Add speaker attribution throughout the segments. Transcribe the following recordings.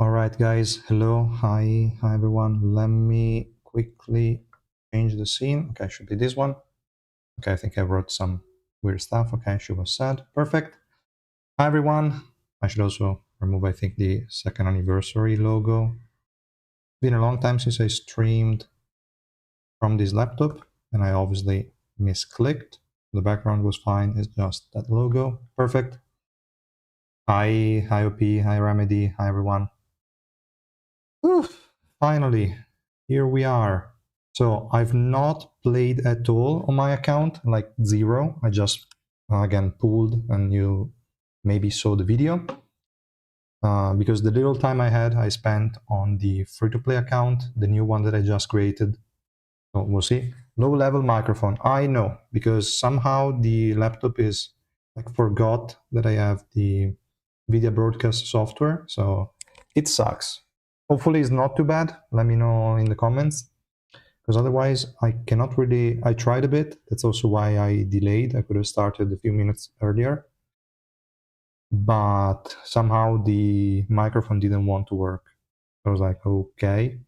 Speaker 1: All right, guys. Hello. Hi, everyone. Let me quickly change the scene. Okay, should be this one. Okay, I think I wrote some weird stuff. Okay, she was sad. Perfect. Hi, everyone. I should also remove, I think, the second anniversary logo. Been a long time since I streamed from this laptop, and I obviously misclicked. The background was fine. It's just that logo. Perfect. Hi, OP. Hi, Remedy. Hi, everyone. Oof, finally, here we are. So I've not played at all on my account, like zero. I just, again, pulled and you maybe saw the video. Because the little time I had, I spent on the free-to-play account, the new one that I just created. So we'll see. Low-level microphone. I know, because somehow the laptop is, like, forgot that I have the video broadcast software, so it sucks. Hopefully it's not too bad. Let me know in the comments, because otherwise I cannot really. I tried a bit. That's also why I delayed. I could have started a few minutes earlier, but somehow the microphone didn't want to work. I was like, okay.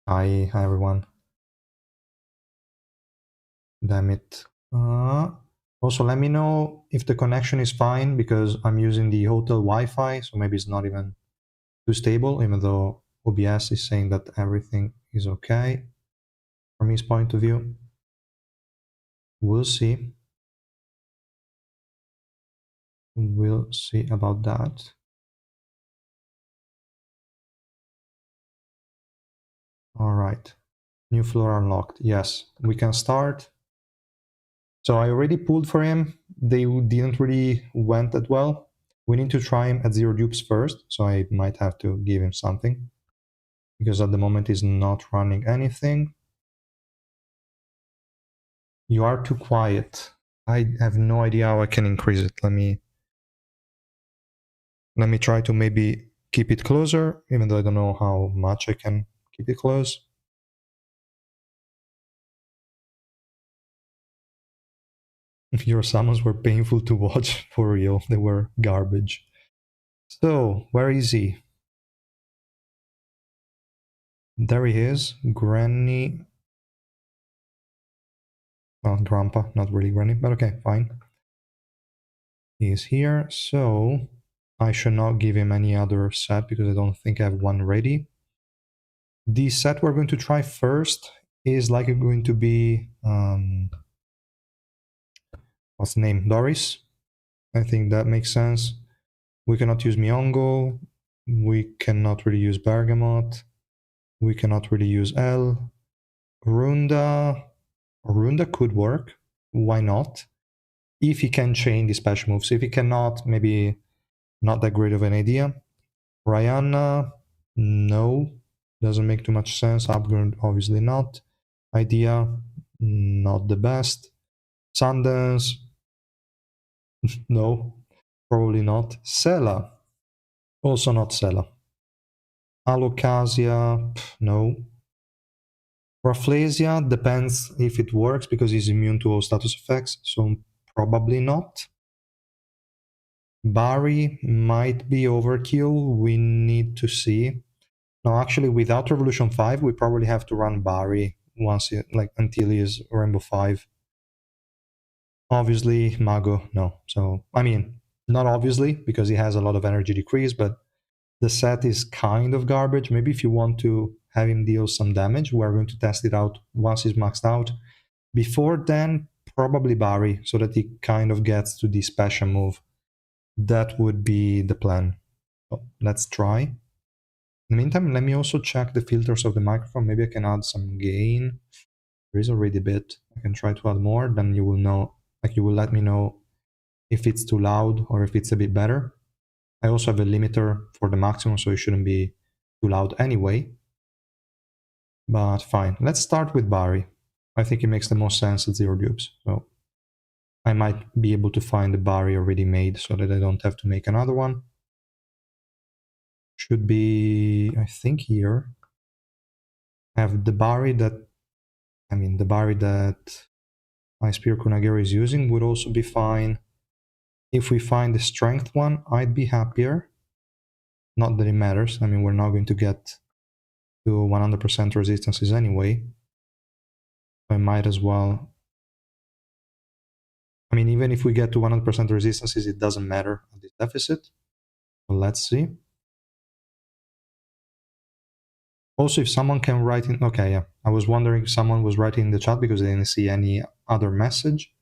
Speaker 1: Hi everyone. Damn it. Also, let me know if the connection is fine, because I'm using the hotel Wi-Fi, so maybe it's not even too stable, even though OBS is saying that everything is okay from his point of view. We'll see. We'll see about that. All right. New floor unlocked. Yes, we can start. So I already pulled for him. They didn't really went that well. We need to try him at 0 dupes first, so I might have to give him something, because at the moment he's not running anything. You are too quiet. I have no idea how I can increase it. Let me try to maybe keep it closer, even though I don't know how much I can keep it close. If your summons were painful to watch, for real, they were garbage. So, where is he? There he is, Granny. Well, Grandpa, not really Granny, but okay, fine. He is here, so I should not give him any other set because I don't think I have one ready. The set we're going to try first is likely going to be what's the name? Doris. I think that makes sense. We cannot use Miongo. We cannot really use Bergamot. We cannot really use L. Runda. Runda could work. Why not? If he can chain the special moves. If he cannot, maybe not that great of an idea. Ryanna, no. Doesn't make too much sense. Upgrade, obviously not. Idea, not the best. Sundance, no. Probably not. Sela, also not Sela. Alocasia, no. Rafflesia depends if it works, because he's immune to all status effects, so probably not. Barry might be overkill, we need to see. No, actually, without Revolution 5, we probably have to run Barry once, until he is Rainbow 5. Obviously, Mago, no. So, I mean, not obviously, because he has a lot of energy decrease, but the set is kind of garbage. Maybe if you want to have him deal some damage, we're going to test it out once he's maxed out. Before then, probably Barry, so that he kind of gets to the special move. That would be the plan. So let's try. In the meantime, let me also check the filters of the microphone. Maybe I can add some gain. There is already a bit. I can try to add more, then you will know, you will let me know if it's too loud or if it's a bit better. I also have a limiter for the maximum, so it shouldn't be too loud anyway. But fine, let's start with Barry. I think it makes the most sense at 0 dupes. So I might be able to find the Barry already made so that I don't have to make another one. Should be, I think here, I have the Barry that, the Barry that my Spear Kunagiri is using would also be fine. If we find the strength one, I'd be happier. Not that it matters. I mean, we're not going to get to 100% resistances anyway. I might as well. I mean, even if we get to 100% resistances, it doesn't matter at this deficit. So let's see. Also, if someone can write in... Okay, yeah. I was wondering if someone was writing in the chat because I didn't see any other message.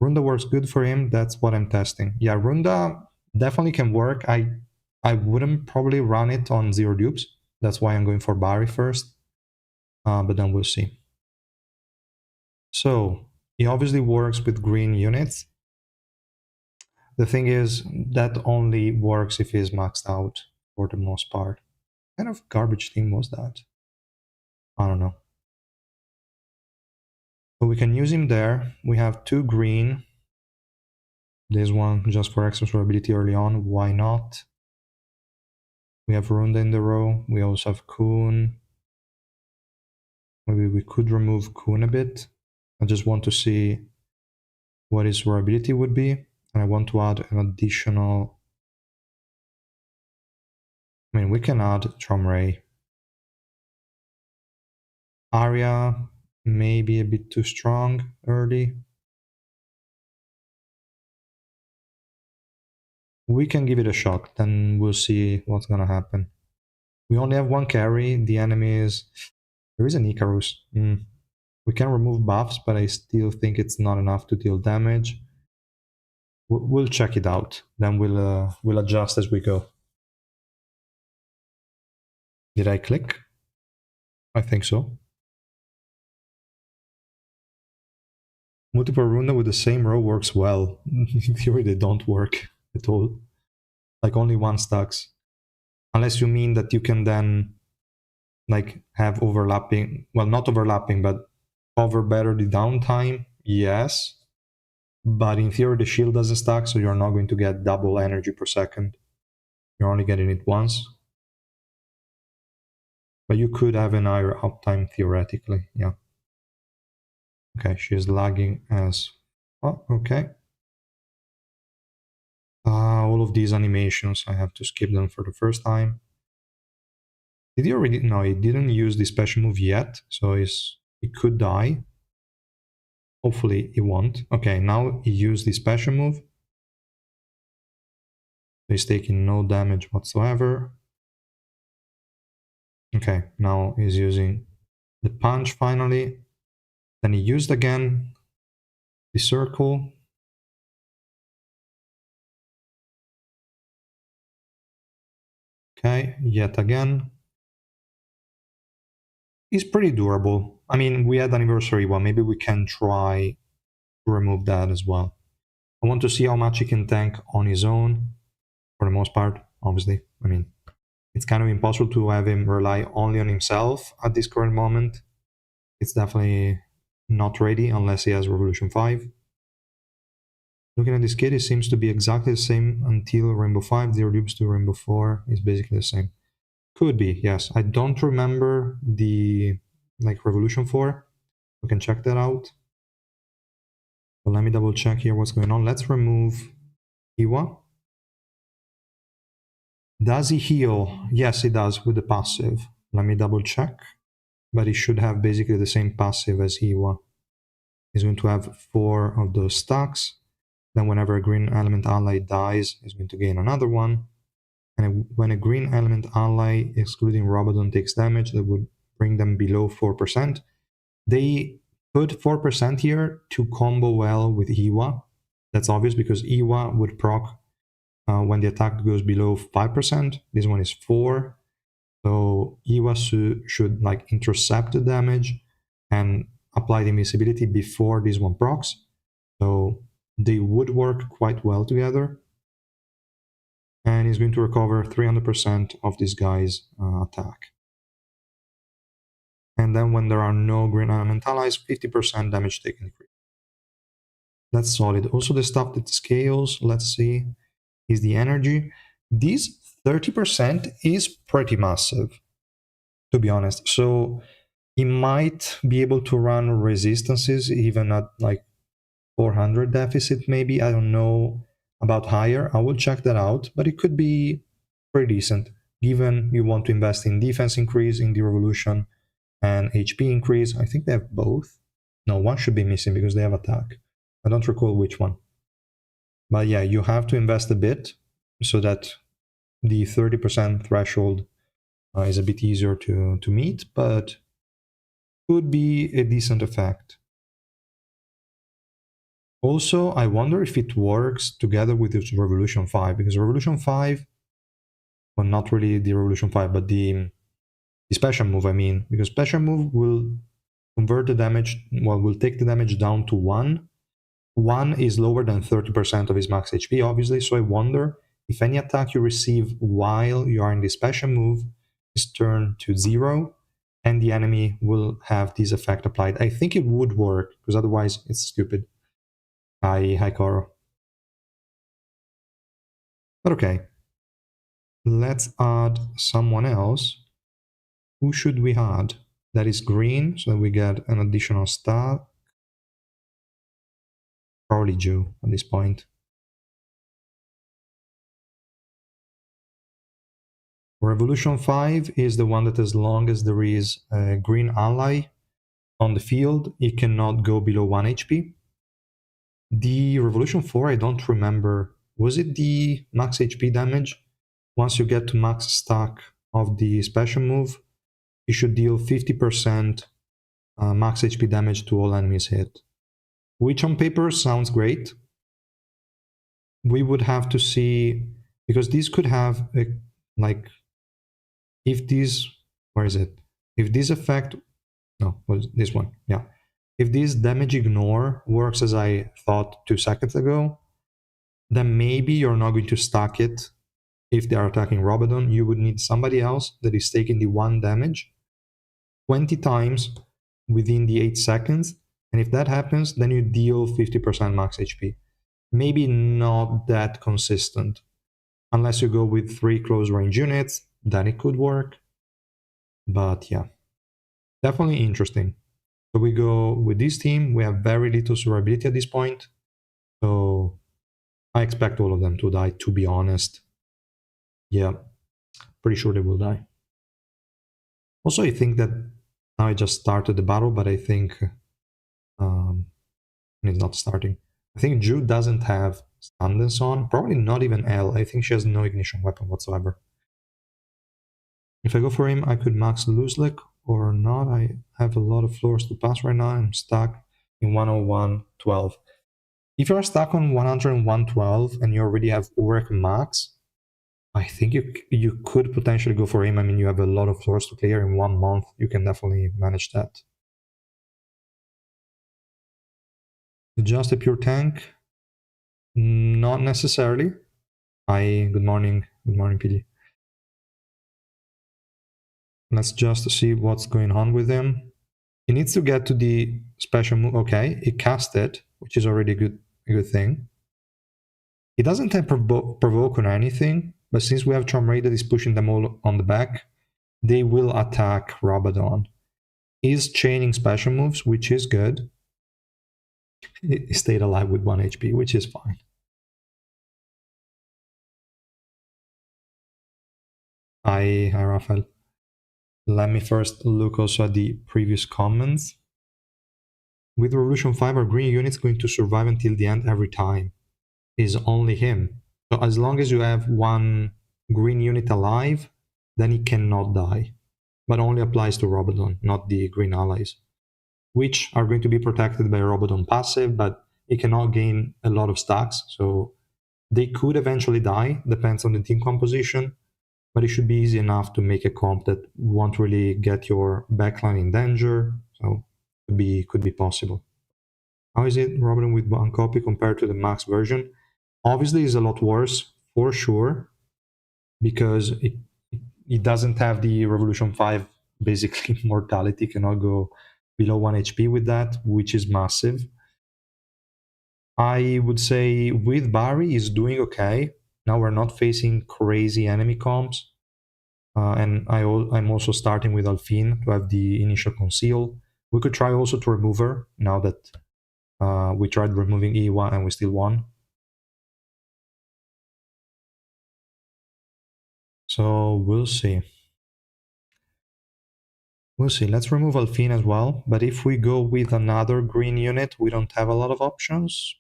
Speaker 1: Runda works good for him. That's what I'm testing. Yeah, Runda definitely can work. I wouldn't probably run it on 0 dupes. That's why I'm going for Bari first. But then we'll see. So, it obviously works with green units. The thing is, that only works if he's maxed out for the most part. What kind of garbage thing was that? I don't know. So we can use him there. We have 2 green. This one just for extra survivability early on. Why not? We have Runda in the row. We also have Kuhn. Maybe we could remove Kuhn a bit. I just want to see what his survivability would be. And I want to add an additional... I mean, we can add Tromray. Arya, maybe a bit too strong early. We can give it a shot, then we'll see what's gonna happen. We only have 1 carry, the enemy is... There is an Icarus. We can remove buffs, but I still think it's not enough to deal damage. We'll check it out, then we'll adjust as we go. Did I click? I think so. Multiple Runa with the same row works well. In theory, they don't work at all. Like, only 1 stacks. Unless you mean that you can then, like, have overlapping... Well, not overlapping, but cover better the downtime. Yes. But in theory, the shield doesn't stack, so you're not going to get double energy per second. You're only getting it once. But you could have an higher uptime theoretically, yeah. Okay, she's lagging as... Oh, okay. All of these animations, I have to skip them for the first time. Did he already... No, he didn't use the special move yet, so he could die. Hopefully he won't. Okay, now he used the special move. He's taking no damage whatsoever. Okay, now he's using the punch finally. Then he used again the circle. Okay, yet again. He's pretty durable. I mean, we had anniversary one. Maybe we can try to remove that as well. I want to see how much he can tank on his own. For the most part, obviously. I mean, it's kind of impossible to have him rely only on himself at this current moment. It's definitely not ready unless he has Revolution 5. Looking at this kit, it seems to be exactly the same until Rainbow 5. 0 dupes to Rainbow 4 is basically the same. Could be, yes. I don't remember the Revolution 4. We can check that out. So let me double check here what's going on. Let's remove Iwa. Does he heal? Yes, he does with the passive. Let me double check. But he should have basically the same passive as Iwa. He's going to have 4 of those stacks. Then whenever a green element ally dies, he's going to gain another one. And when a green element ally, excluding Robadon, takes damage, that would bring them below 4%. They put 4% here to combo well with Iwa. That's obvious because Iwa would proc when the attack goes below 5%. This one is 4. So Iwa should intercept the damage and apply the invincibility before this one procs. So they would work quite well together. And he's going to recover 300% of this guy's attack. And then when there are no green element allies, 50% damage taken free. That's solid. Also the stuff that scales, let's see, is the energy. This 30% is pretty massive, to be honest. So he might be able to run resistances even at 400 deficit maybe. I don't know about higher. I will check that out, but it could be pretty decent given you want to invest in defense increase in the revolution and HP increase. I think they have both. No, one should be missing because they have attack. I don't recall which one. But yeah, you have to invest a bit so that the 30% threshold is a bit easier to meet, but could be a decent effect. Also, I wonder if it works together with this Revolution 5, because Revolution 5, well, not really the Revolution 5, but the special move, I mean, because special move will convert the damage, well, will take the damage down to 1. 1 is lower than 30% of his max HP, obviously, so I wonder if any attack you receive while you are in the special move is turned to 0, and the enemy will have this effect applied. I think it would work, because otherwise it's stupid. Hi, Koro. But okay, let's add someone else. Who should we add? That is green, so we get an additional stat. Probably Jew at this point. Revolution 5 is the one that as long as there is a green ally on the field, it cannot go below 1 HP. The Revolution 4, I don't remember. Was it the max HP damage? Once you get to max stack of the special move, you should deal 50% max HP damage to all enemies hit. Which on paper sounds great. We would have to see, because this could have a, like, if this, where is it? If this effect, no, was this one, yeah. If this damage ignore works as I thought 2 seconds ago, then maybe you're not going to stack it. If they are attacking Robadon, you would need somebody else that is taking the 1 damage 20 times within the 8 seconds. And if that happens, then you deal 50% max HP. Maybe not that consistent. Unless you go with 3 close range units, then it could work. But yeah, definitely interesting. So we go with this team. We have very little survivability at this point. So I expect all of them to die, to be honest. Yeah, pretty sure they will die. Also, I think that now I just started the battle, but I think it's not starting. I think Ju doesn't have Stundance on, probably not even L. I think she has no ignition weapon whatsoever. If I go for him, I could max Luzlik or not. I have a lot of floors to pass right now. I'm stuck in 101.12. If you're stuck on 101.12 and you already have Urek max, I think you could potentially go for him. I mean, you have a lot of floors to clear in 1 month. You can definitely manage that. Just a pure tank? Not necessarily. Hi, good morning. Good morning, PD. Let's just see what's going on with him. He needs to get to the special move. Okay, he cast it, which is already a good thing. He doesn't have provoke or anything, but since we have Charm Ray that is pushing them all on the back, they will attack Robadon. He's chaining special moves, which is good. He stayed alive with 1 HP, which is fine. Hi, Raphael. Let me first look also at the previous comments. With Revolution 5, are green units going to survive until the end every time? Is only him. So as long as you have 1 green unit alive, then he cannot die. But only applies to Robadon, not the green allies, which are going to be protected by Robadon passive, but it cannot gain a lot of stacks, so they could eventually die, depends on the team composition, but it should be easy enough to make a comp that won't really get your backline in danger, so could be possible. How is it Robadon with 1 copy compared to the max version? Obviously, it's a lot worse, for sure, because it doesn't have the Revolution 5 basically mortality, cannot go below 1 HP with that, which is massive. I would say with Barry is doing okay. Now we're not facing crazy enemy comps. And I'm also starting with Alfine to have the initial conceal. We could try also to remove her now that we tried removing E1 and we still won. So we'll see. We'll see. Let's remove Alfine as well. But if we go with another green unit, we don't have a lot of options.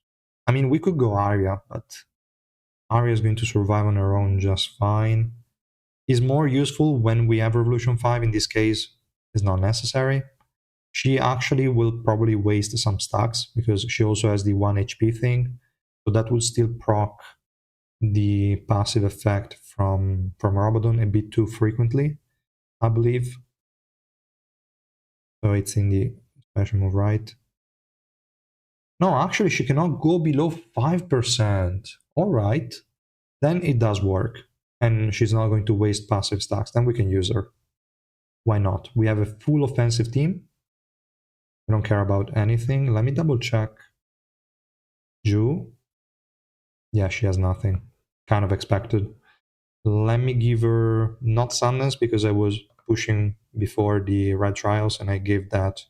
Speaker 1: I mean, we could go Arya, but Arya is going to survive on her own just fine. Is more useful when we have Revolution 5. In this case, is not necessary. She actually will probably waste some stacks because she also has the 1 HP thing. So that will still proc the passive effect from Robadon a bit too frequently, I believe. So it's in the special move, right? No, actually, she cannot go below 5%. All right. Then it does work. And she's not going to waste passive stacks. Then we can use her. Why not? We have a full offensive team. We don't care about anything. Let me double check. Ju. Yeah, she has nothing. Kind of expected. Let me give her not Sundance because I was pushing before the Red Trials and I gave that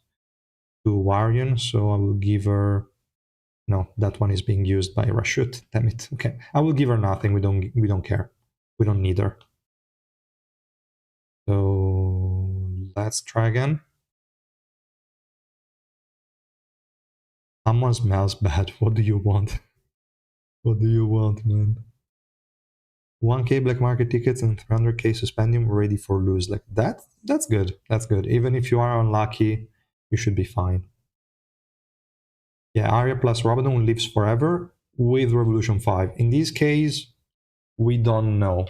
Speaker 1: to Warion. So I will give her. No, that one is being used by Rashut. Damn it. Okay, I will give her nothing. We don't care. We don't need her. So let's try again. Someone smells bad. What do you want? What do you want, man? 1K black market tickets and 300K suspendium ready for lose. Like that? That's good. That's good. Even if you are unlucky, you should be fine. Yeah, Arya plus Robadon lives forever with Revolution 5. In this case, we don't know.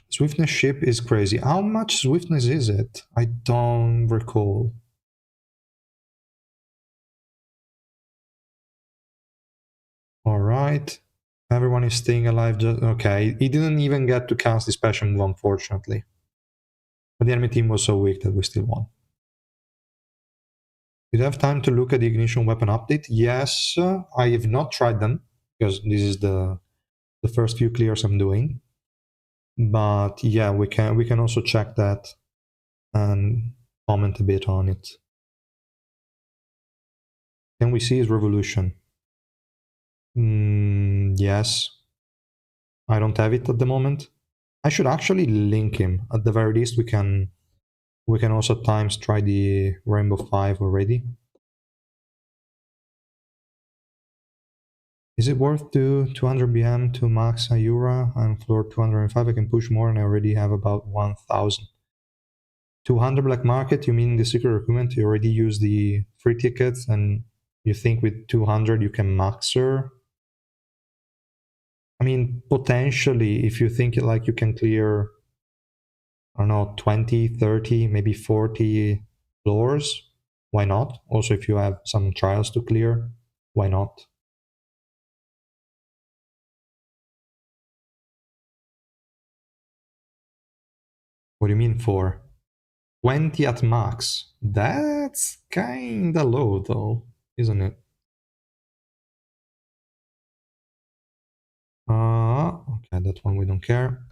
Speaker 1: Swiftness ship is crazy. How much swiftness is it? I don't recall. Alright. Everyone is staying alive. Just okay. He didn't even get to cast the special move, unfortunately. But the enemy team was so weak that we still won. Did you have time to look at the ignition weapon update? Yes, I have not tried them because this is the first few clears I'm doing. But yeah, we can also check that and comment a bit on it. Can we see his revolution? Yes. I don't have it at the moment. I should actually link him. At the very least, we can also times try the Rainbow 5 already. Is it worth to 200 BM to max Ayura and floor 205? I can push more and I already have about 1000. 200 black market, you mean the secret recruitment? You already use the free tickets and you think with 200 you can max her? I mean, potentially, if you think like you can clear, I don't know, 20, 30, maybe 40 floors, why not? Also, if you have some trials to clear, why not? What do you mean for? 20 at max? That's kinda low though, isn't it? Okay, that one we don't care.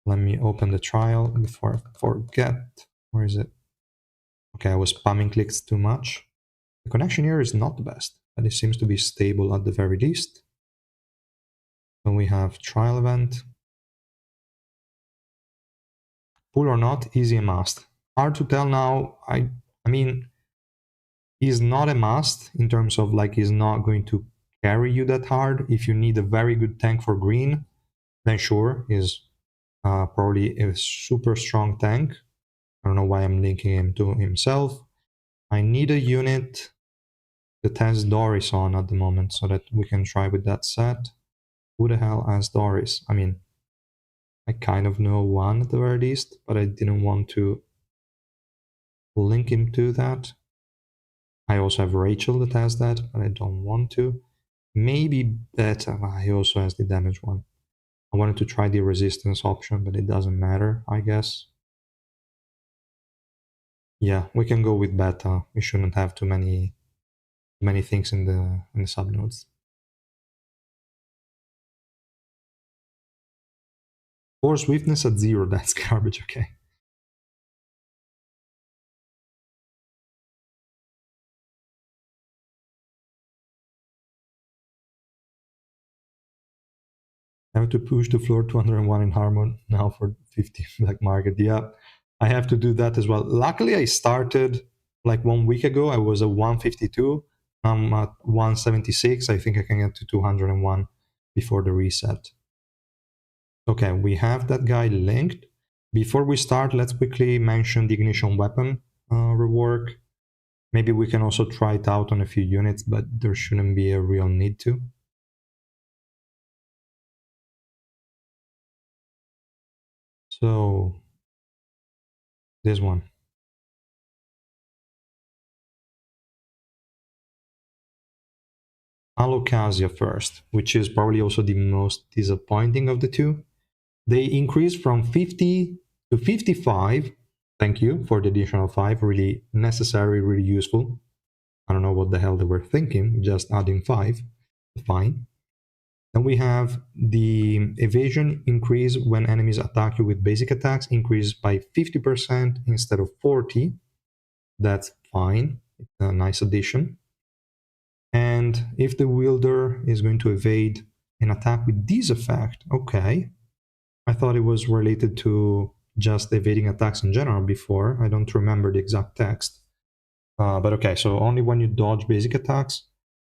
Speaker 1: Let me open the trial before I forget. Where is it? Okay, I was spamming clicks too much. The connection here is not the best, but it seems to be stable at the very least. Then we have trial event. Pull or not, easy and must. Hard to tell now. I mean, he's not a must in terms of like he's not going to carry you that hard. If you need a very good tank for green, then sure, he's probably a super strong tank. I don't know why I'm linking him to himself. I need a unit that has Doris on at the moment so that we can try with that set. Who the hell has Doris? I mean, I kind of know one at the very least, but I didn't want to link him to that. I also have Rachel that has that, but I don't want to. Maybe Beta, he also has the damage one. I wanted to try the resistance option, but it doesn't matter, I guess. Yeah, we can go with Beta. We shouldn't have too many things in the subnodes. Or swiftness at 0, that's garbage, okay. I have to push the floor 201 in Harmon now for 50 black market. Yeah, I have to do that as well. Luckily, I started like 1 week ago. I was at 152. I'm at 176. I think I can get to 201 before the reset. Okay, we have that guy linked. Before we start, let's quickly mention the ignition weapon rework. Maybe we can also try it out on a few units, but there shouldn't be a real need to. So, this one. Alocasia first, which is probably also the most disappointing of the two. They increased from 50 to 55. Thank you for the additional 5. Really necessary, really useful. I don't know what the hell they were thinking, just adding 5. Fine. Then we have the evasion increase when enemies attack you with basic attacks, increased by 50% instead of 40. That's fine. It's a nice addition. And if the wielder is going to evade an attack with this effect, okay. I thought it was related to just evading attacks in general before. I don't remember the exact text. But okay, so only when you dodge basic attacks,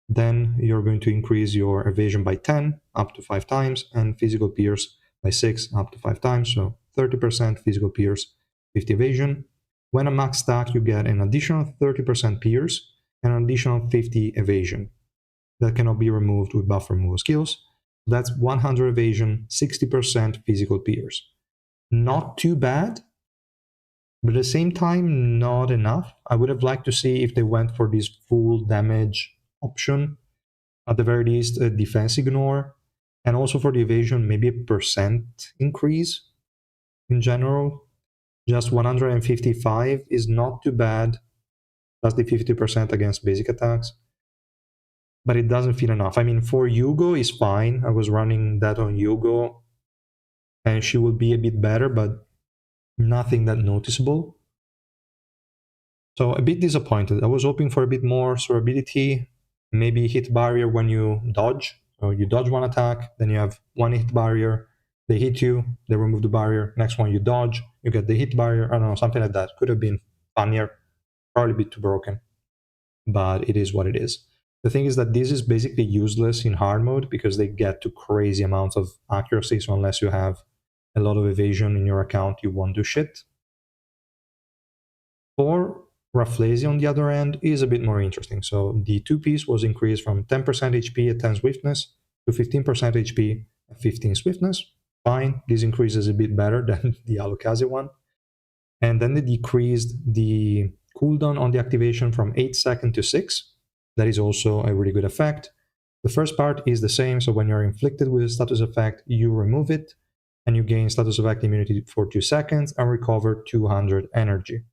Speaker 1: then you're going to increase your evasion by 10 up to 5 times and physical pierce by 6 up to 5 times. So 30% physical pierce, 50 evasion. When a max stack, you get an additional 30% pierce and an additional 50 evasion. That cannot be removed with buff removal skills. That's 100 evasion, 60% physical pierce. Not too bad, but at the same time, not enough. I would have liked to see if they went for this full damage option. At the very least, a defense ignore. And also for the evasion, maybe a percent increase in general. Just 155 is not too bad. Plus the 50% against basic attacks. But it doesn't feel enough. I mean, for Yugo is fine. I was running that on Yugo, and she will be a bit better, but nothing that noticeable. So a bit disappointed. I was hoping for a bit more survivability, maybe hit barrier when you dodge. So you dodge one attack, then you have one hit barrier. They hit you, they remove the barrier. Next one you dodge, you get the hit barrier. I don't know, something like that. Could have been funnier. Probably a bit too broken, but it is what it is. The thing is that this is basically useless in hard mode because they get to crazy amounts of accuracy. So unless you have a lot of evasion in your account, you won't do shit. For Rafflesia, on the other end, is a bit more interesting. So the 2-piece was increased from 10% HP at 10 swiftness to 15% HP at 15 swiftness. Fine, this increases a bit better than the Alocasia one. And then they decreased the cooldown on the activation from 8 seconds to 6. That is also a really good effect. The first part is the same, so when you're inflicted with a status effect, you remove it, and you gain status effect immunity for 2 seconds and recover 200 energy,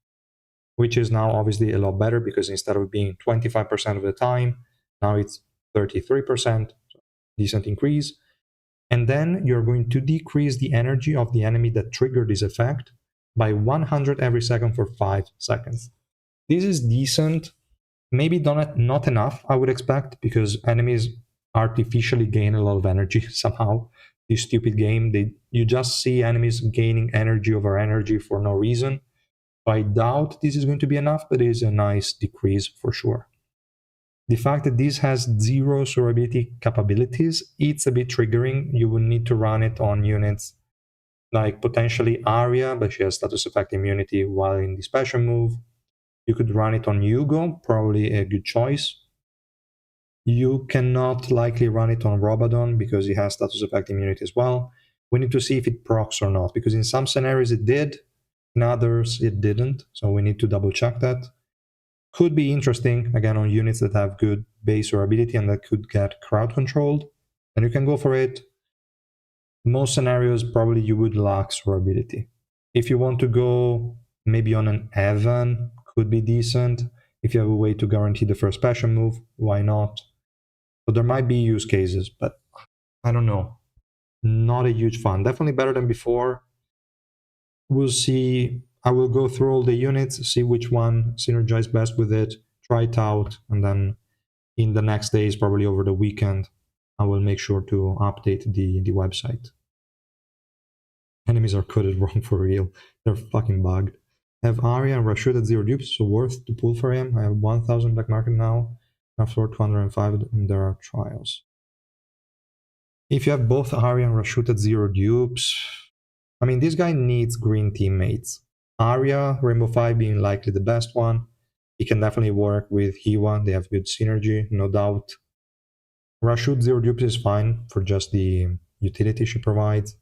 Speaker 1: which is now obviously a lot better because instead of being 25% of the time, now it's 33%, so decent increase. And then you're going to decrease the energy of the enemy that triggered this effect by 100 every second for 5 seconds. This is decent. Maybe not enough, I would expect, because enemies artificially gain a lot of energy somehow. This stupid game, you just see enemies gaining energy over energy for no reason. I doubt this is going to be enough, but it is a nice decrease for sure. The fact that this has 0 survivability capabilities, it's a bit triggering. You will need to run it on units like potentially Arya, but she has status effect immunity while in the special move. You could run it on Yugo, probably a good choice. You cannot likely run it on Robadon because he has status effect immunity as well. We need to see if it procs or not, because in some scenarios it did, in others it didn't, so we need to double check that. Could be interesting, again, on units that have good base or ability and that could get crowd controlled, and you can go for it. Most scenarios, probably you would lack survivability. If you want to go maybe on an Evan, could be decent. If you have a way to guarantee the first passion move, why not? So there might be use cases, but I don't know. Not a huge fan. Definitely better than before. We'll see. I will go through all the units, see which one synergizes best with it, try it out, and then in the next days, probably over the weekend, I will make sure to update the website. Enemies are coded wrong for real. They're fucking bugged. I have Arya and Rashid at 0 dupes, so worth to pull for him. I have 1000 black market now. After 205, and there are trials. If you have both Arya and Rashid at 0 dupes, I mean, this guy needs green teammates. Arya, Rainbow 5 being likely the best one. He can definitely work with Hiwa. They have good synergy, no doubt. Rashid 0 dupes is fine for just the utility she provides.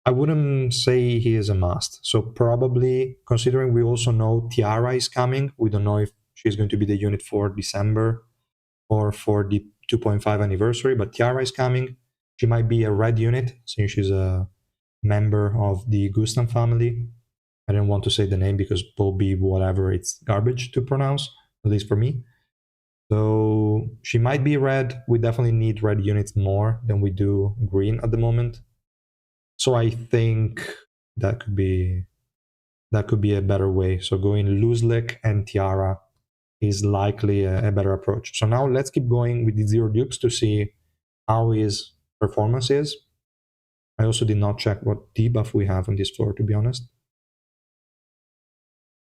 Speaker 1: I wouldn't say he is a must. So probably, considering we also know Tiara is coming, we don't know if she's going to be the unit for December or for the 2.5 anniversary, but Tiara is coming. She might be a red unit since she's a member of the Gustam family. I didn't want to say the name because Bobby, whatever, it's garbage to pronounce, at least for me. So she might be red. We definitely need red units more than we do green at the moment. So I think that could be a better way. So going Luzlek and Tiara is likely a better approach. So now let's keep going with the 0 dupes to see how his performance is. I also did not check what debuff we have on this floor, to be honest.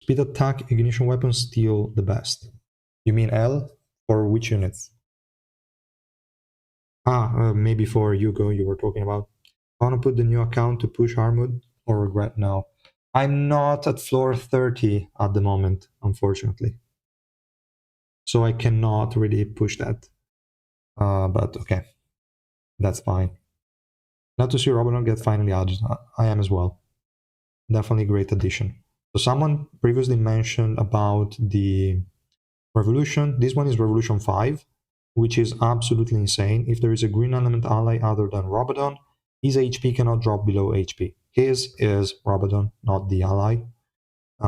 Speaker 1: Speed attack, ignition weapon, still the best. You mean L? For which units? Maybe for Hugo you were talking about. I want to put the new account to push Armud or regret now. I'm not at floor 30 at the moment, unfortunately. So I cannot really push that. But okay, that's fine. Glad to see Robadon get finally added. I am as well. Definitely a great addition. So someone previously mentioned about the Revolution. This one is Revolution 5, which is absolutely insane. If there is a green element ally other than Robadon, his HP cannot drop below HP. His is Robadon, not the ally.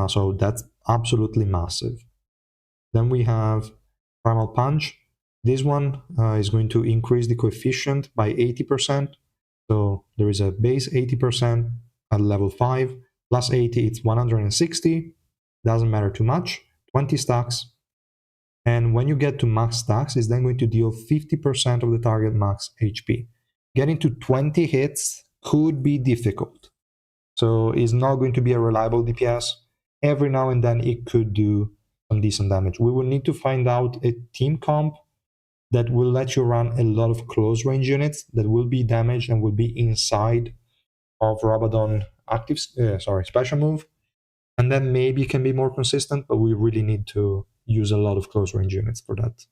Speaker 1: So that's absolutely massive. Then we have Primal Punch. This one is going to increase the coefficient by 80%. So there is a base 80% at level 5, plus 80, it's 160. Doesn't matter too much. 20 stacks. And when you get to max stacks, it's then going to deal 50% of the target max HP. Getting to 20 hits could be difficult. So it's not going to be a reliable DPS. Every now and then it could do some decent damage. We will need to find out a team comp that will let you run a lot of close range units that will be damaged and will be inside of Robadon special move. And then maybe can be more consistent, but we really need to use a lot of close range units for that.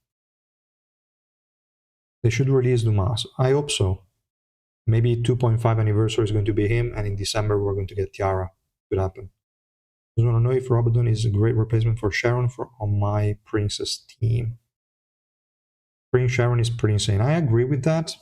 Speaker 1: They should release Dumas. I hope so. Maybe 2.5 anniversary is going to be him, and in December we're going to get Tiara. Could happen. I just want to know if Robadon is a great replacement for Sharon on my Princess team. Prince Sharon is pretty insane. I agree with that.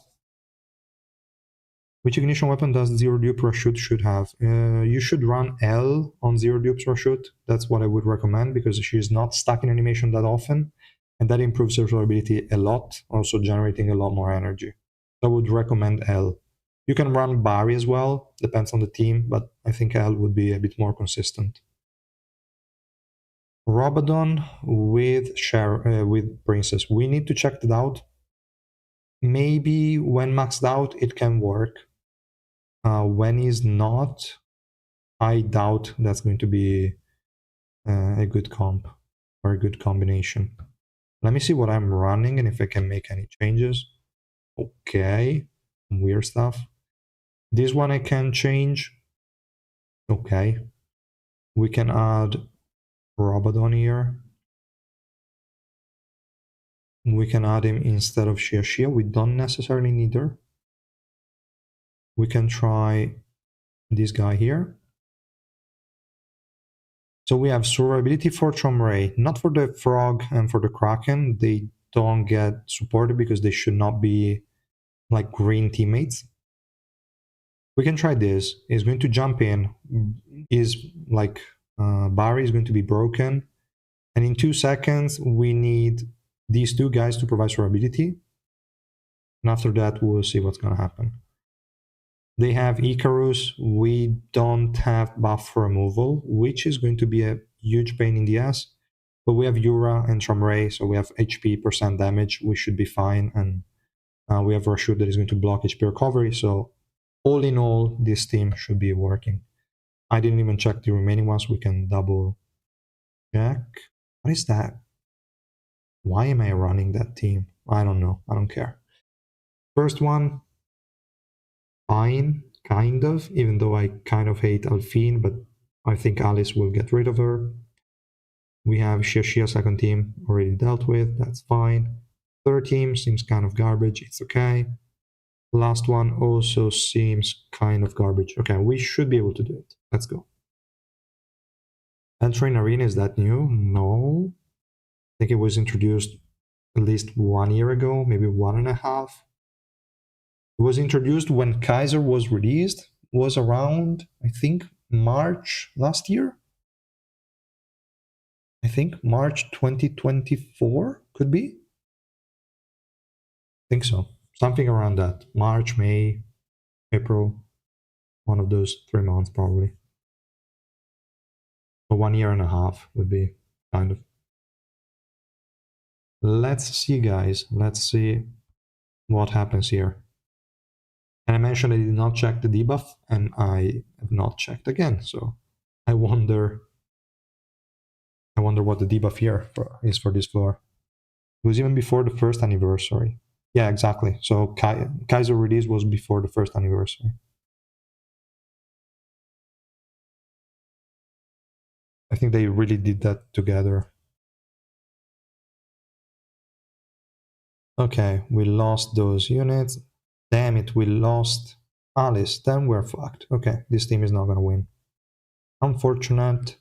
Speaker 1: Which ignition weapon does 0 dupe Rashut should have? You should run L on 0 dupes Rashut. That's what I would recommend because she's not stuck in animation that often, and that improves her durability a lot, also generating a lot more energy. So I would recommend L. You can run Barry as well, depends on the team, but I think L would be a bit more consistent. Robadon with Princess. We need to check that out. Maybe when maxed out, it can work. When is not, I doubt that's going to be a good comp or a good combination. Let me see what I'm running and if I can make any changes. Okay, weird stuff. This one I can change. Okay, we can add Robadon here. We can add him instead of Shia. We don't necessarily need her. We can try this guy here. So we have survivability for Chomray, not for the Frog and for the Kraken. They don't get supported because they should not be like green teammates. We can try this. He's going to jump in. Is like Barry is going to be broken. And in 2 seconds, we need these two guys to provide survivability. And after that, we'll see what's going to happen. They have Icarus. We don't have buff for removal, which is going to be a huge pain in the ass. But we have Yura and Chomray, so we have HP percent damage. We should be fine. And We have Rashid that is going to block HP recovery. So all in all, this team should be working. I didn't even check the remaining ones. We can double check. What is that? Why am I running that team? I don't know. I don't care. First one, fine, kind of, even though I kind of hate Alphine, but I think Alice will get rid of her. We have Shia second team already dealt with. That's fine. Third team seems kind of garbage. It's okay. Last one also seems kind of garbage. Okay, we should be able to do it. Let's go. Eltrain Arena, is that new? No. I think it was introduced at least 1 year ago, maybe 1.5. It was introduced when Kaiser was released, was around, I think, March last year. I think March 2024 could be. I think so. Something around that. March, May, April. One of those 3 months probably. Or 1.5 years would be kind of. Let's see, guys. Let's see what happens here. And I mentioned I did not check the debuff, and I have not checked again. So I wonder what the debuff here is for this floor. It was even before the first anniversary. Yeah, exactly. So Kaiser release was before the first anniversary. I think they really did that together. Okay, we lost those units. Damn it, we lost Alice. Then we're fucked. Okay, this team is not gonna win. Unfortunate.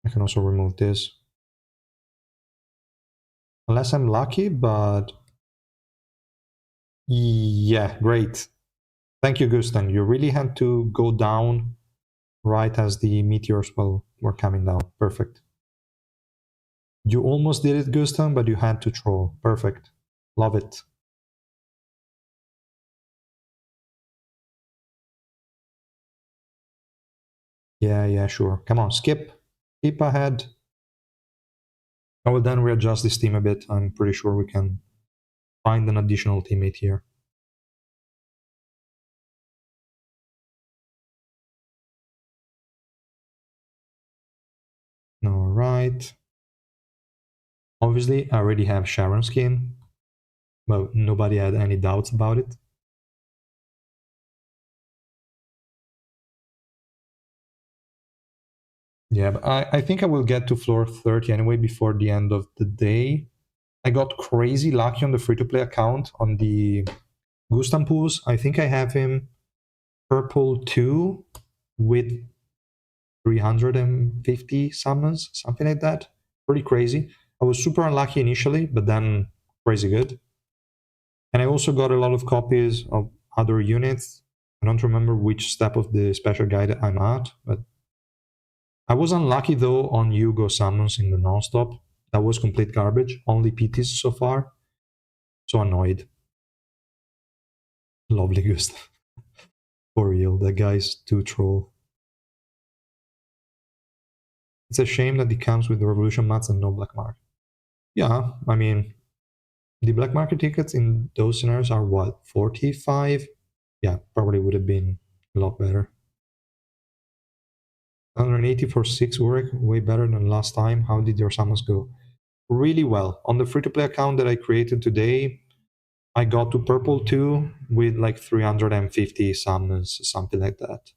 Speaker 1: I can also remove this. Unless I'm lucky, but... Yeah, great. Thank you, Gusten. You really had to go down right as the meteors were coming down. Perfect. You almost did it, Gusten, but you had to troll. Perfect. Love it. Yeah, sure. Come on, skip. Keep ahead. I will then readjust this team a bit. I'm pretty sure we can find an additional teammate here. All right. Obviously, I already have Sharon skin. Well, nobody had any doubts about it. Yeah, but I think I will get to floor 30 anyway before the end of the day. I got crazy lucky on the free-to-play account on the Gustan pools. I think I have him purple 2 with 350 summons, something like that. Pretty crazy. I was super unlucky initially, but then crazy good. And I also got a lot of copies of other units. I don't remember which step of the special guide I'm at, but I was unlucky though on Yugo summons in the non-stop. That was complete garbage. Only PTs so far. So annoyed. Lovely Gustav. For real, that guy's too troll. It's a shame that he comes with the Revolution mats and no black market. Yeah, I mean, the black market tickets in those scenarios are what, 45? Yeah, probably would have been a lot better. 180 for 6 Urek, way better than last time. How did your summons go? Really well. On the free-to-play account that I created today, I got to purple 2 with like 350 summons, something like that.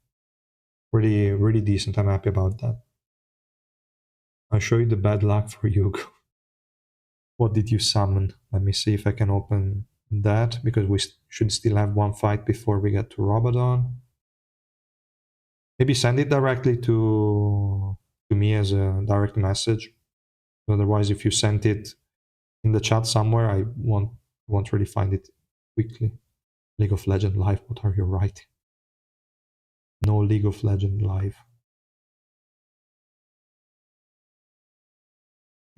Speaker 1: Really, really decent. I'm happy about that. I'll show you the bad luck for you. What did you summon? Let me see if I can open that, because we should still have one fight before we get to Robadon. Maybe send it directly to me as a direct message. Otherwise, if you sent it in the chat somewhere, I won't really find it quickly. League of Legends Live, what are you writing? No League of Legends Live.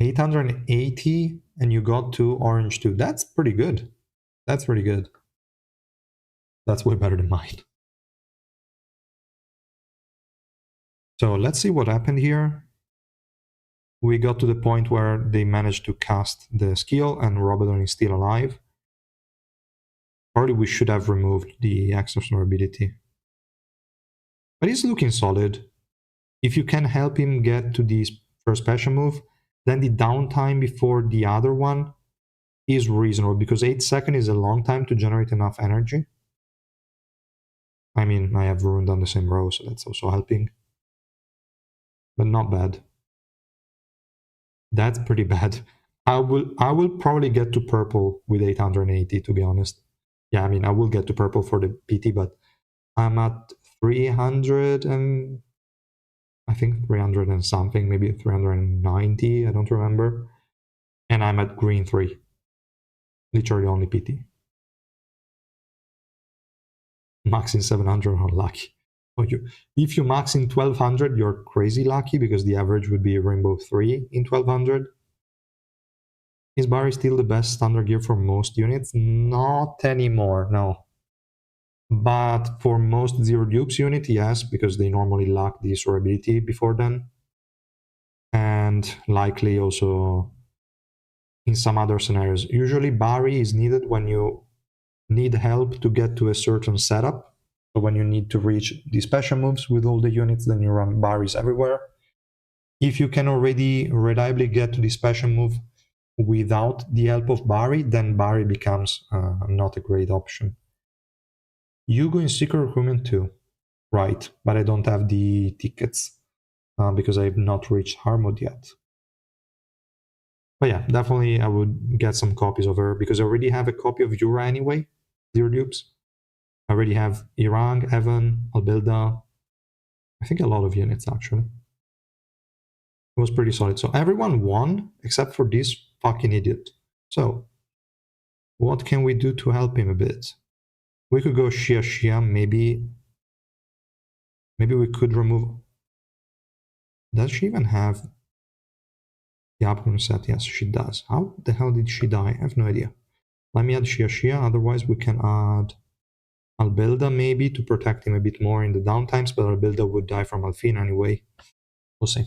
Speaker 1: 880 and you got to orange 2. That's pretty good. That's pretty good. That's way better than mine. So let's see what happened here. we got to the point where they managed to cast the skill and Robadon is still alive. Probably we should have removed the extra ability. But he's looking solid. If you can help him get to this first special move, then the downtime before the other one is reasonable, because 8 seconds is a long time to generate enough energy. I mean, I have ruined on the same row, so that's also helping. But not bad. That's pretty bad. I will probably get to purple with 880, to be honest. Yeah, I mean, I will get to purple for the PT, but I'm at 300 and I think 300 and something, maybe 390, I don't remember. And I'm at green 3. Literally only PT. Max in 700 are lucky. If you max in 1200, you're crazy lucky, because the average would be Rainbow 3 in 1200. Is Barry still the best standard gear for most units? Not anymore, no. But for most Zero Dupes unit, yes, because they normally lack this durability before then. And likely also in some other scenarios. Usually Barry is needed when you need help to get to a certain setup. So when you need to reach the special moves with all the units, then you run Barrys everywhere. If you can already reliably get to the special move without the help of Barry, then Barry becomes not a great option. You go in secret recruitment too, right? But I don't have the tickets because I have not reached hard mode yet. But yeah, definitely I would get some copies of her, because I already have a copy of Yura anyway, Zero Dupes. I already have Irang, Evan, Albilda. I think a lot of units actually. It was pretty solid. So everyone won except for this fucking idiot. So what can we do to help him a bit? We could go Shia, maybe. Maybe we could remove. Does she even have the upcoming set? Yes, she does. How the hell did she die? I have no idea. Let me add Shia. Otherwise, we can add Albilda maybe to protect him a bit more in the downtimes, but Albilda would die from Alfina anyway. We'll see.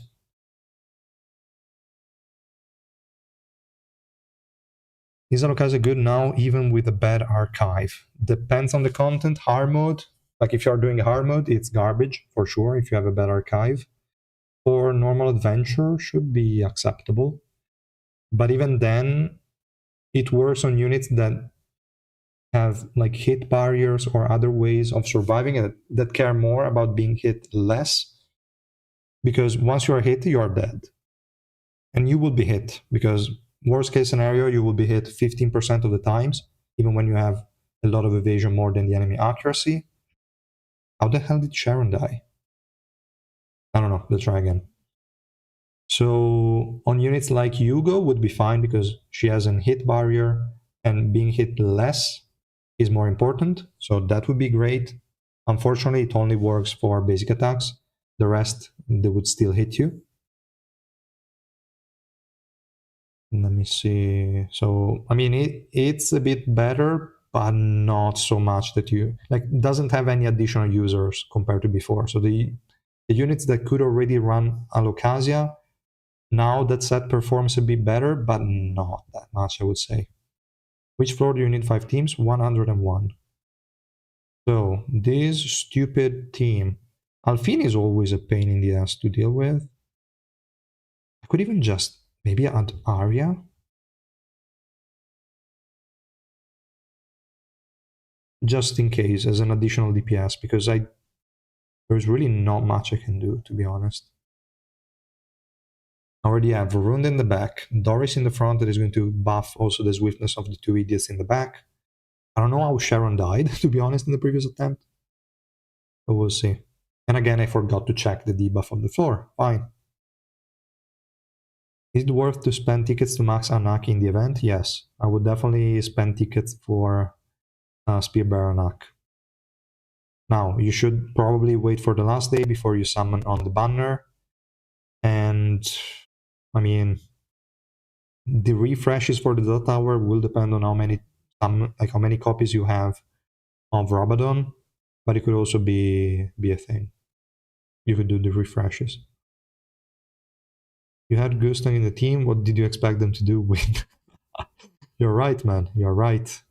Speaker 1: Is Alokaze good now, even with a bad archive? Depends on the content. Hard mode, like if you're doing hard mode, it's garbage for sure if you have a bad archive. For normal adventure, should be acceptable. But even then, it works on units that have like hit barriers or other ways of surviving and that care more about being hit less. Because once you are hit, you are dead. And you will be hit, because worst case scenario, you will be hit 15% of the times, even when you have a lot of evasion more than the enemy accuracy. How the hell did Sharon die? I don't know, let's try again. So on units like Hugo would be fine because she has an hit barrier and being hit less is more important. So that would be great. Unfortunately, it only works for basic attacks. The rest, they would still hit you. Let me see. So, I mean, it's a bit better, but not so much that you, like, doesn't have any additional users compared to before. So the units that could already run Alocasia, now that set performs a bit better, but not that much, I would say. Which floor do you need 5 teams? 101. So, this stupid team. Alfin is always a pain in the ass to deal with. I could even just maybe add Arya. Just in case, as an additional DPS, because there's really not much I can do, to be honest. I already have Varund in the back, Doris in the front that is going to buff also the swiftness of the 2 idiots in the back. I don't know how Sharon died, to be honest, in the previous attempt. But we'll see. And again, I forgot to check the debuff of the floor. Fine. Is it worth to spend tickets to max Anak in the event? Yes. I would definitely spend tickets for Spearbearer Anak. Now, you should probably wait for the last day before you summon on the banner. And, I mean, the refreshes for the Dot Tower will depend on how many copies you have of Robadon, but it could also be a thing. You could do the refreshes. You had Gusten in the team. What did you expect them to do with? You're right, man. You're right.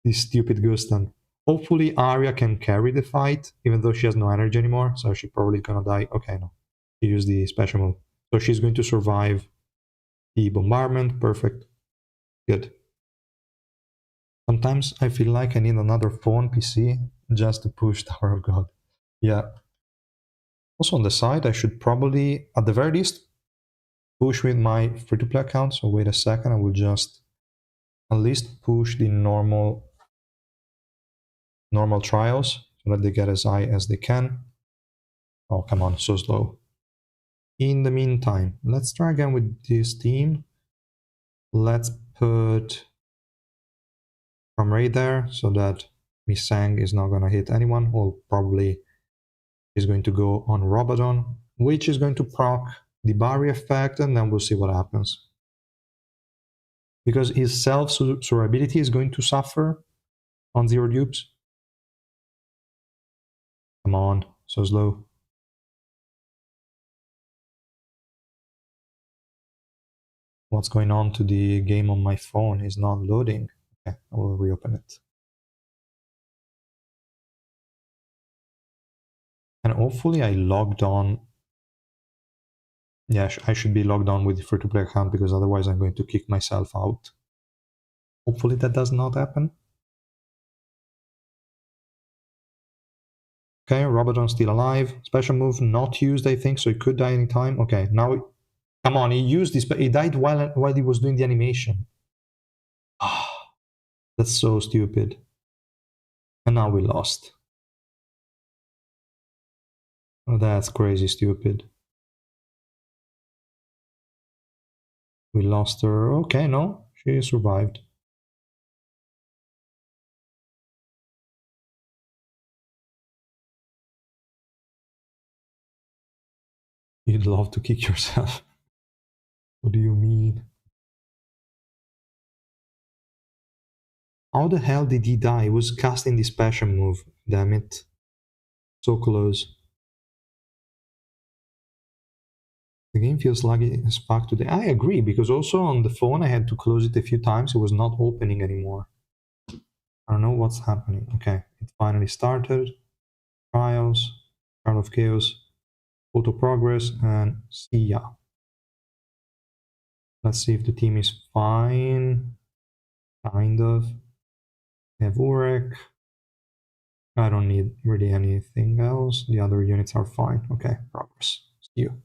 Speaker 1: This stupid Gusten. Hopefully, Arya can carry the fight, even though she has no energy anymore. So she's probably gonna die. Okay, no. She used the special move. So she's going to survive the bombardment. Perfect. Good. Sometimes I feel like I need another phone PC just to push Tower of God. Yeah. Also on the side, I should probably, at the very least, push with my free-to-play account. So wait a second, I will just at least push the normal trials so that they get as high as they can. Oh, come on, so slow. In the meantime, let's try again with this team. Let's put Ray there so that Misang is not going to hit anyone. Or probably is going to go on Robadon, which is going to proc the barrier effect, and then we'll see what happens. Because his self-survivability is going to suffer on 0 dupes. Come on, so slow. What's going on to the game on my phone is not loading. Okay, I will reopen it. And hopefully I logged on. Yeah, I should be logged on with the free-to-play account because otherwise I'm going to kick myself out. Hopefully that does not happen. Okay, Robadon still alive. Special move not used, I think, so he could die anytime. Okay, now, come on, he used this, but he died while he was doing the animation. Ah, that's so stupid. And now we lost. Oh, that's crazy stupid. We lost her. Okay, no, she survived. You'd love to kick yourself. What do you mean? How the hell did he die? He was casting the special move. Damn it. So close. The game feels laggy as fuck today. I agree, because also on the phone I had to close it a few times. It was not opening anymore. I don't know what's happening. Okay, it finally started. Trials, Card of Chaos, Auto Progress, and see ya. Let's see if the team is fine. Kind of. We have Urek. I don't need really anything else. The other units are fine. Okay, progress. See you.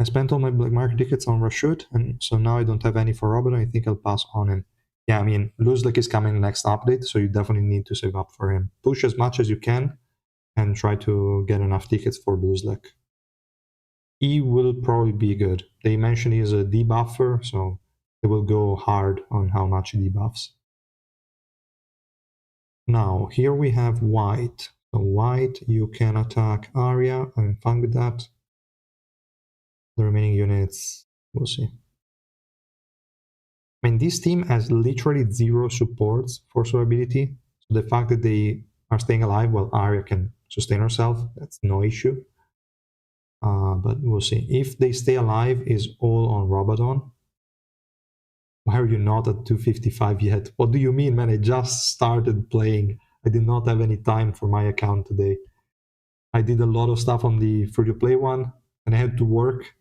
Speaker 1: I spent all my black market tickets on Rashid, and so now I don't have any for Robert. I think I'll pass on him. Yeah, I mean, Luzlik is coming next update, so you definitely need to save up for him. Push as much as you can, and try to get enough tickets for Luzlik. He will probably be good. They mentioned he is a debuffer, so they will go hard on how much he debuffs. Now, here we have White. So White, you can attack Arya. I'm fine with that. The remaining units, we'll see. I mean, this team has literally 0 supports for survivability. So the fact that they are staying alive while Arya can sustain herself, that's no issue. But we'll see. If they stay alive, is all on Robadon. Why are you not at 255 yet? What do you mean, man? I just started playing. I did not have any time for my account today. I did a lot of stuff on the free-to-play one, and I had to work,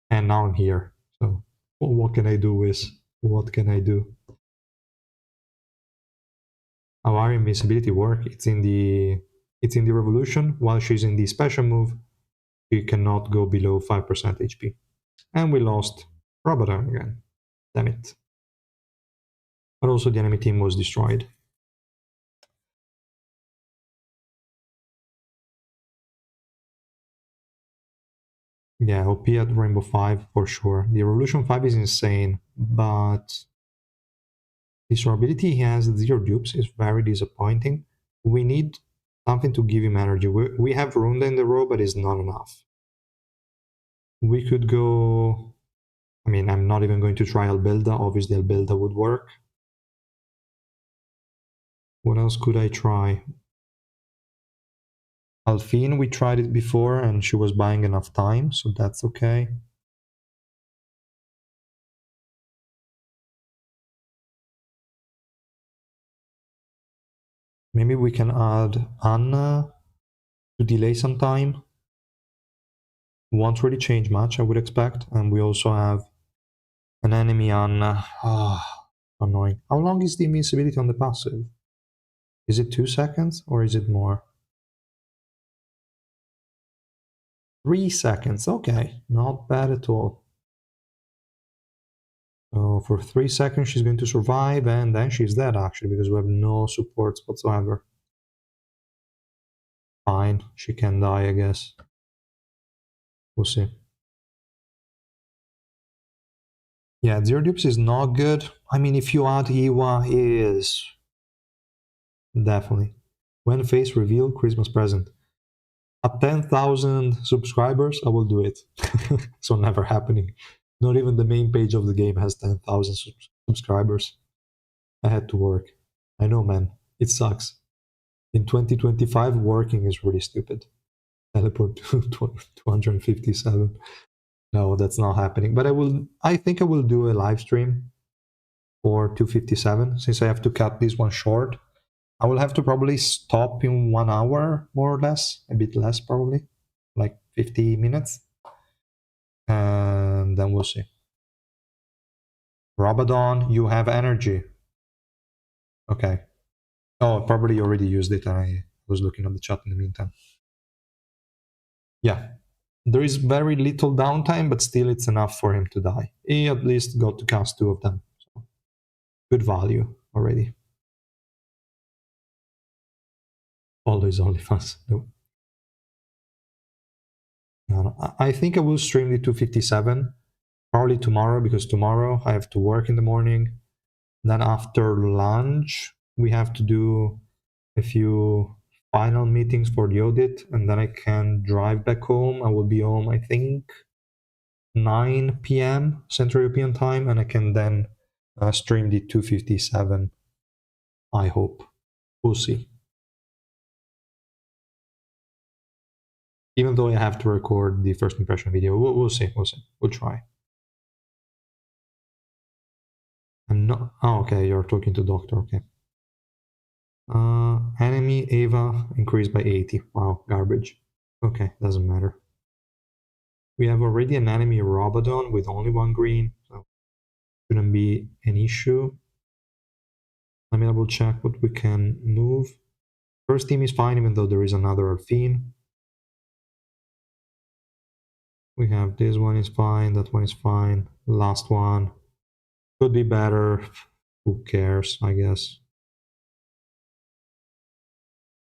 Speaker 1: and now I'm here. So what can I do, Wiz? What can I do? How our invincibility work? It's in the revolution. While she's in the special move, she cannot go below 5% HP. And we lost Robadon again. Damn it. But also the enemy team was destroyed. Yeah, OP at Rainbow 5 for sure. The Revolution 5 is insane, but the survivability he has 0 dupes is very disappointing. We need something to give him energy. We have Runda in the row, but it's not enough. We could go... I mean, I'm not even going to try Albelda. Obviously, Albelda would work. What else could I try? Alphine, we tried it before, and she was buying enough time, so that's okay. Maybe we can add Anna to delay some time. Won't really change much, I would expect. And we also have an enemy Anna. Annoying. How long is the invincibility on the passive? Is it 2 seconds or is it more? 3 seconds. Okay, not bad at all. So for 3 seconds she's going to survive, and then she's dead actually, because we have no supports whatsoever. Fine, she can die, I guess. We'll see. Yeah, zero dupes is not good. I mean, if you add Iwa, it is definitely. When face reveal, Christmas present. At 10,000 subscribers, I will do it. So never happening. Not even the main page of the game has 10,000 subscribers. I had to work. I know, man. It sucks. In 2025, working is really stupid. Teleport to 257. No, that's not happening. But I think I will do a live stream for 257, since I have to cut this one short. I will have to probably stop in 1 hour, more or less, a bit less probably, like 50 minutes. And then we'll see. Robadon, you have energy. Okay. Oh, probably you already used it. I was looking at the chat in the meantime. Yeah. There is very little downtime, but still it's enough for him to die. He at least got to cast 2 of them. So good value already. Always OnlyFans. No. No. I think I will stream the 257 probably tomorrow, because tomorrow I have to work in the morning. Then after lunch, we have to do a few final meetings for the audit, and then I can drive back home. I will be home, I think, 9 p.m. Central European time, and I can then stream the 257. I hope. We'll see. Even though I have to record the first impression video, we'll see. We'll see. We'll try. I'm not. Oh, okay. You're talking to Doctor. Okay. Enemy Ava increased by 80. Wow, garbage. Okay, doesn't matter. We have already an enemy Robadon with only 1 green, so shouldn't be an issue. Let me double check what we can move. First team is fine, even though there is another Alphine. We have this one is fine, that one is fine. Last one could be better. Who cares, I guess.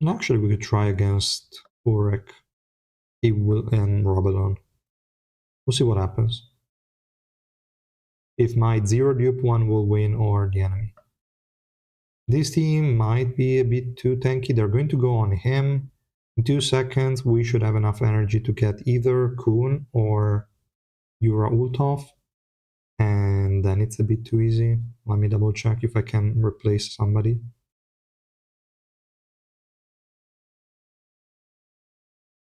Speaker 1: And actually, we could try against Urek, and Robadon. We'll see what happens. If my zero dupe one will win or the enemy. This team might be a bit too tanky. They're going to go on him. In 2 seconds, we should have enough energy to get either Kuhn or Yura Ultov. And then it's a bit too easy. Let me double check if I can replace somebody.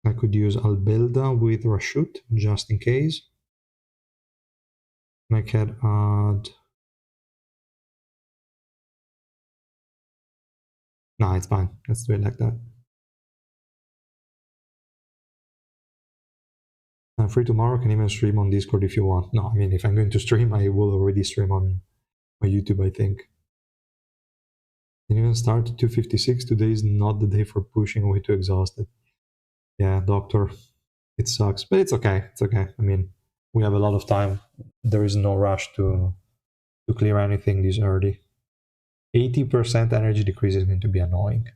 Speaker 1: I could use Albelda with Rashut, just in case. And I can add... No, it's fine. Let's do it like that. I'm free tomorrow. Can even stream on Discord if you want. No, I mean, if I'm going to stream, I will already stream on my YouTube, I think. Can even start at 256. Today is not the day for pushing, way too exhausted. Yeah, doctor, it sucks, but it's okay. It's okay. I mean, we have a lot of time. There is no rush to clear anything this early. 80% energy decrease is going to be annoying.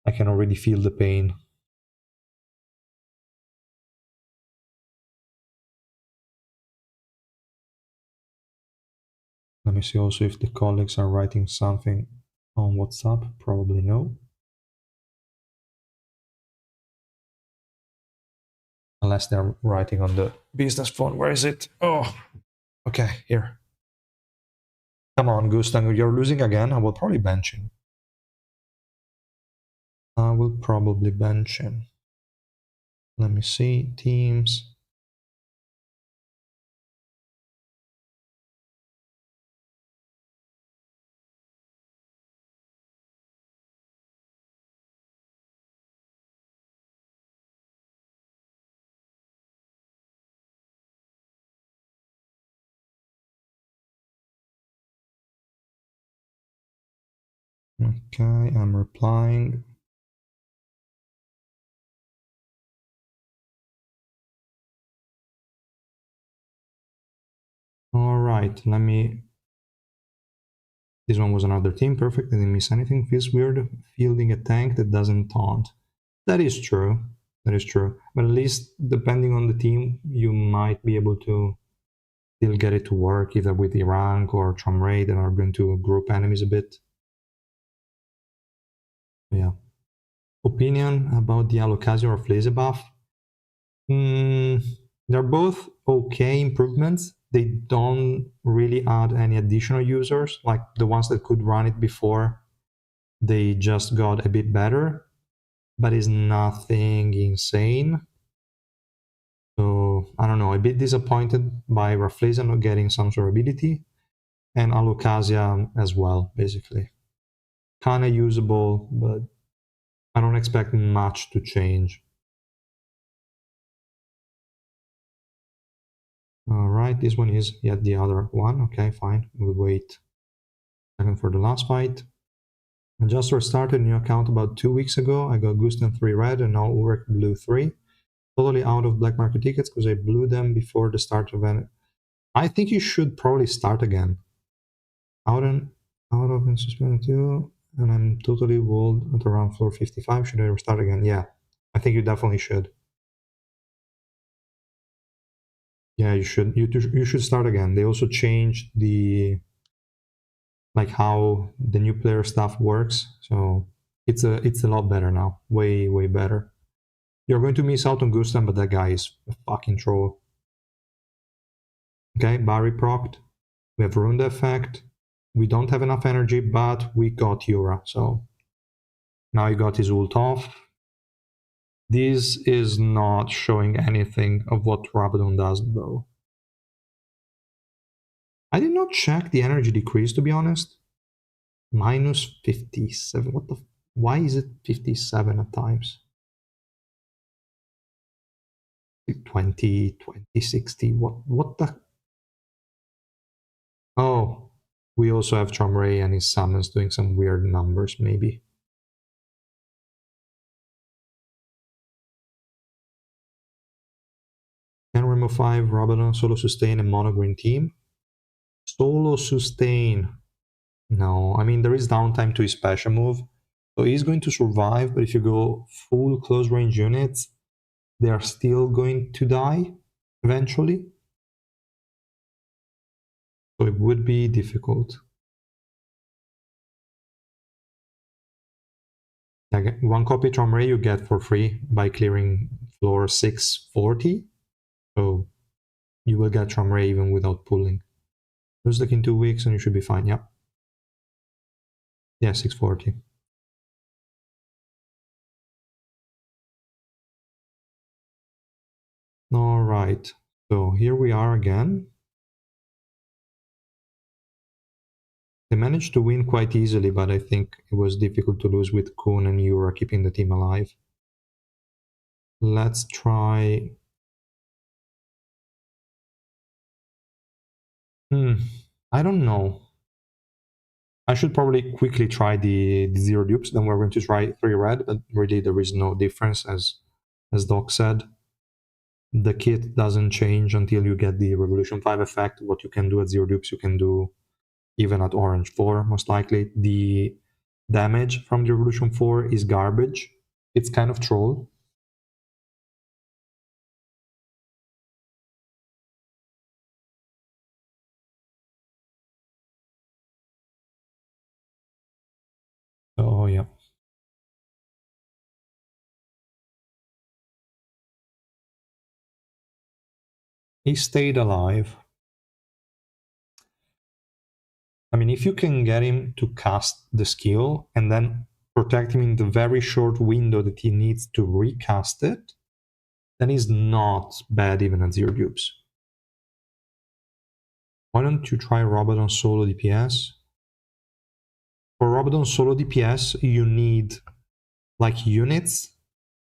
Speaker 1: I can already feel the pain. Let me see also if the colleagues are writing something on WhatsApp. Probably no. Unless they're writing on the business phone. Where is it? Oh, okay, here. Come on, Gustav, you're losing again. I will probably bench him. I will probably bench him. Let me see. Teams. Okay, I'm replying. All right, let me. This one was another team. Perfect. Didn't miss anything. Feels weird fielding a tank that doesn't taunt. That is true. That is true. But at least depending on the team, you might be able to still get it to work either with the rank or Tramray that are going to group enemies a bit. Yeah. Opinion about the Alocasio or Flaze buff? They're both okay improvements. They don't really add any additional users, like the ones that could run it before. They just got a bit better, but it's nothing insane. So I don't know, a bit disappointed by Rafflesia not getting some sort of ability, and Alocasia as well, basically. Kinda usable, but I don't expect much to change. Alright, this one is yet the other one. Okay, fine. We'll wait a second for the last fight. I just restarted a new account about 2 weeks ago. I got Gusten 3 red and now Urek blue 3. Totally out of black market tickets because I blew them before the start of an. I think you should probably start again. Out and suspended too, and I'm totally walled at around floor 55. Should I restart again? Yeah, I think you definitely should. Yeah, you should. You should start again. They also changed the like how the new player stuff works, so it's a lot better now. Way better. You're going to miss out on Gusten, but that guy is a fucking troll. Okay, Barry procced. We have ruined the effect. We don't have enough energy, but we got Yura, so now he got his ult off. This is not showing anything of what Robadon does, though. I did not check the energy decrease, to be honest. Minus 57. What the? Why is it 57 at times? 20, 20, 60. What the? Oh, we also have Chomray and his summons doing some weird numbers, maybe. Can remove 5, Robadon, solo sustain, and mono green team. Solo sustain. No, I mean, there is downtime to his special move. So he's going to survive, but if you go full close range units, they are still going to die eventually. So it would be difficult. Like one copy Tramray you get for free by clearing floor 640. So you will get Tramray even without pulling. Lose like in 2 weeks and you should be fine. Yeah. Yeah, 640. All right. So here we are again. They managed to win quite easily, but I think it was difficult to lose with Kuhn and Yura keeping the team alive. Let's try. I don't know. I should probably quickly try the 0 dupes, then we're going to try 3 red, but really there is no difference, as Doc said. The kit doesn't change until you get the Revolution 5 effect. What you can do at 0 dupes, you can do even at Orange 4, most likely. The damage from the Revolution 4 is garbage. It's kind of troll. Oh, yeah. He stayed alive. I mean, if you can get him to cast the skill and then protect him in the very short window that he needs to recast it, then he's not bad even at 0 dupes. Why don't you try Robadon solo DPS? For Robadon solo DPS, you need like units.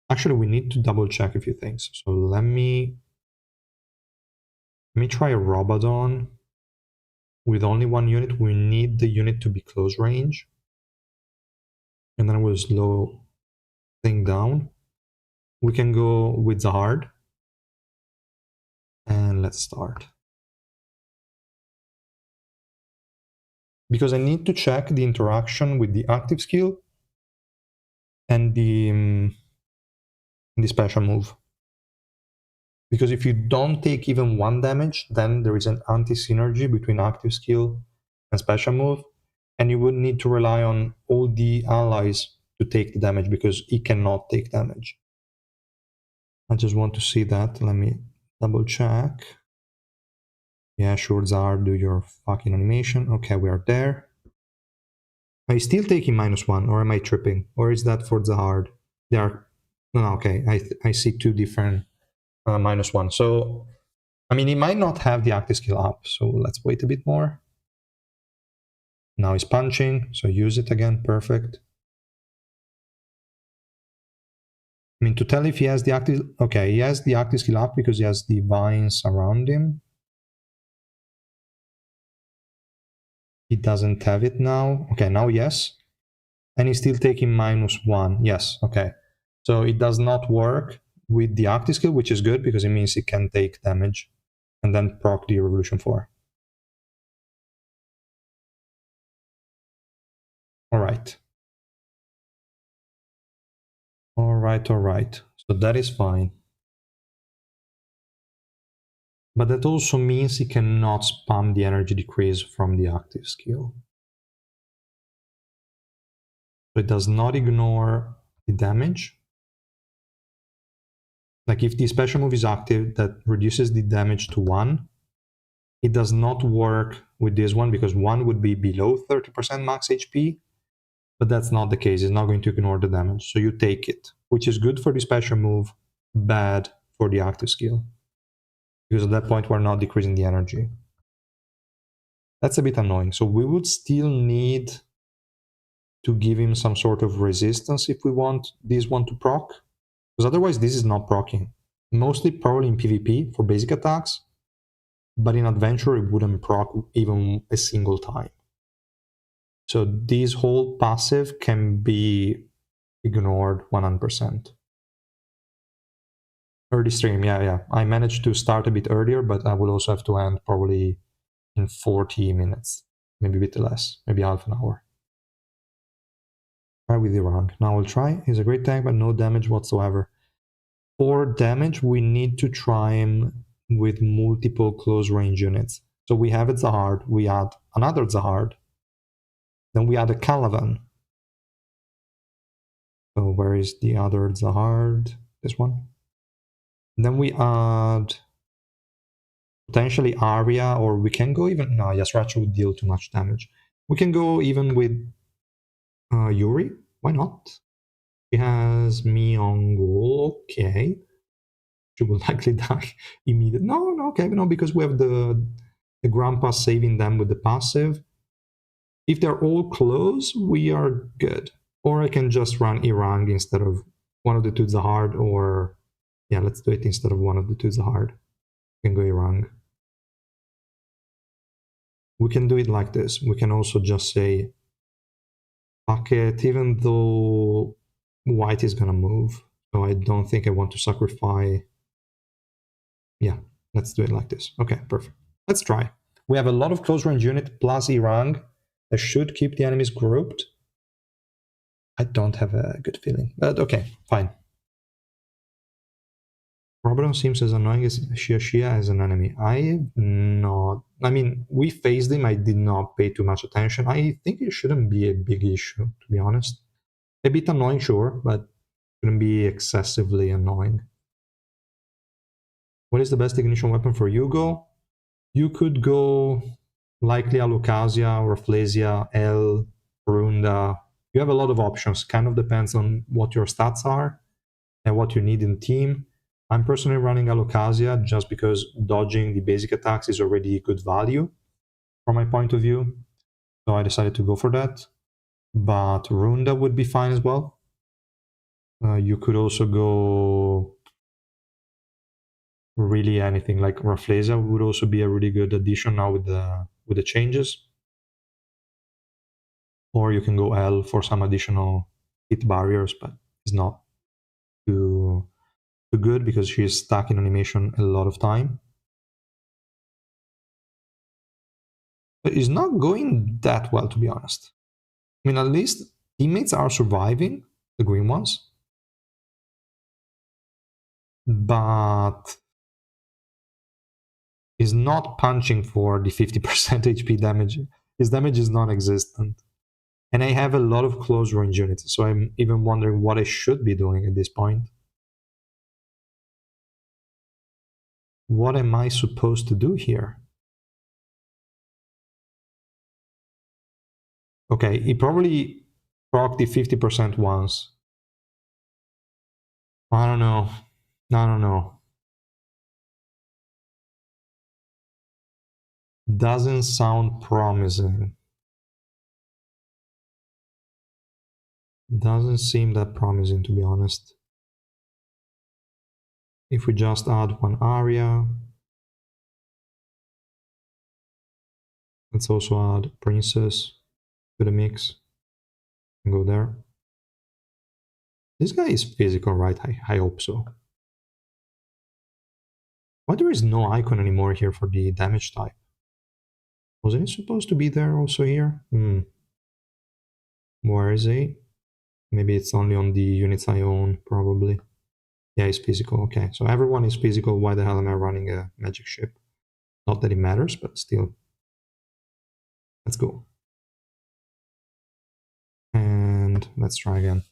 Speaker 1: Actually, we need to double check a few things. So let me try Robadon with only 1 unit. We need the unit to be close range. and then we'll slow thing down. We can go with the hard, and let's start. Because I need to check the interaction with the active skill and the special move. Because if you don't take even 1 damage, then there is an anti-synergy between active skill and special move, and you would need to rely on all the allies to take the damage because he cannot take damage. I just want to see that. Let me double check. Yeah, sure, Zar, do your fucking animation. Okay, we are there. Are you still taking -1, or am I tripping? Or is that for the hard? They are... No, okay, I see 2 different -1. So, I mean, he might not have the active skill up, so let's wait a bit more. Now he's punching, so use it again, perfect. I mean, to tell if he has the active... Okay, he has the active skill up because he has the vines around him. He doesn't have it now. Okay, now yes. And he's still taking -1. Yes, okay. So it does not work with the active skill, which is good because it means he can take damage and then proc the Revolution 4. Alright. Alright. So that is fine. But that also means he cannot spam the energy decrease from the active skill. So it does not ignore the damage. Like if the special move is active, that reduces the damage to 1. It does not work with this one because 1 would be below 30% max HP, but that's not the case. It's not going to ignore the damage. So you take it, which is good for the special move, bad for the active skill. Because at that point, we're not decreasing the energy. That's a bit annoying. So we would still need to give him some sort of resistance if we want this one to proc. Because otherwise, this is not proccing. Mostly probably in PvP for basic attacks, but in Adventure, it wouldn't proc even a single time. So this whole passive can be ignored 100%. Early stream, yeah. I managed to start a bit earlier, but I will also have to end probably in 40 minutes. Maybe a bit less, maybe half an hour. Try with the rank. Now I'll try. He's a great tank, but no damage whatsoever. For damage, we need to try him with multiple close range units. So we have a Zahard, we add another Zahard, then we add a Calavan. So where is the other Zahard? This one. Then we add potentially Arya, or we can go even... No, Yasracha would deal too much damage. We can go even with Yuri. Why not? He has me on goal. Okay. She will likely die immediately. No, okay, no, because we have the grandpa saving them with the passive. If they're all close, we are good. Or I can just run Irang instead of one of the two Zahard, or... Yeah, let's do it instead of one of the two Zahard. We can go Irang. We can do it like this. We can also just say, fuck it, even though white is gonna move. So I don't think I want to sacrifice... Yeah, let's do it like this. Okay, perfect. Let's try. We have a lot of close range unit plus Irang that should keep the enemies grouped. I don't have a good feeling, but okay, fine. Robadon seems as annoying as Shia as an enemy. I mean, we faced him, I did not pay too much attention. I think it shouldn't be a big issue, to be honest. A bit annoying, sure, but shouldn't be excessively annoying. What is the best ignition weapon for Hugo? You could go likely Alucazia, Rafflesia, L, Runda. You have a lot of options, kind of depends on what your stats are and what you need in the team. I'm personally running Alucazia just because dodging the basic attacks is already good value from my point of view. So I decided to go for that. But Runda would be fine as well. You could also go really anything, like Rafflesia would also be a really good addition now with the changes. Or you can go L for some additional hit barriers, but it's not too good because she's stuck in animation a lot of time. But it's not going that well, to be honest. I mean, at least teammates are surviving, the green ones. But is not punching for the 50% HP damage. His damage is non-existent. And I have a lot of close range units, so I'm even wondering what I should be doing at this point. What am I supposed to do here? Okay, he probably proc the 50% once. I don't know. I don't know. Doesn't sound promising. Doesn't seem that promising, to be honest. If we just add one area, let's also add princess to the mix and go there. This guy is physical, right? I hope so. Why there is no icon anymore here for the damage type? Wasn't it supposed to be there also here? Where is he? Maybe it's only on the units I own, probably. Yeah, it's physical. Okay, so everyone is physical. Why the hell am I running a magic ship? Not that it matters, but still. Let's go. And let's try again.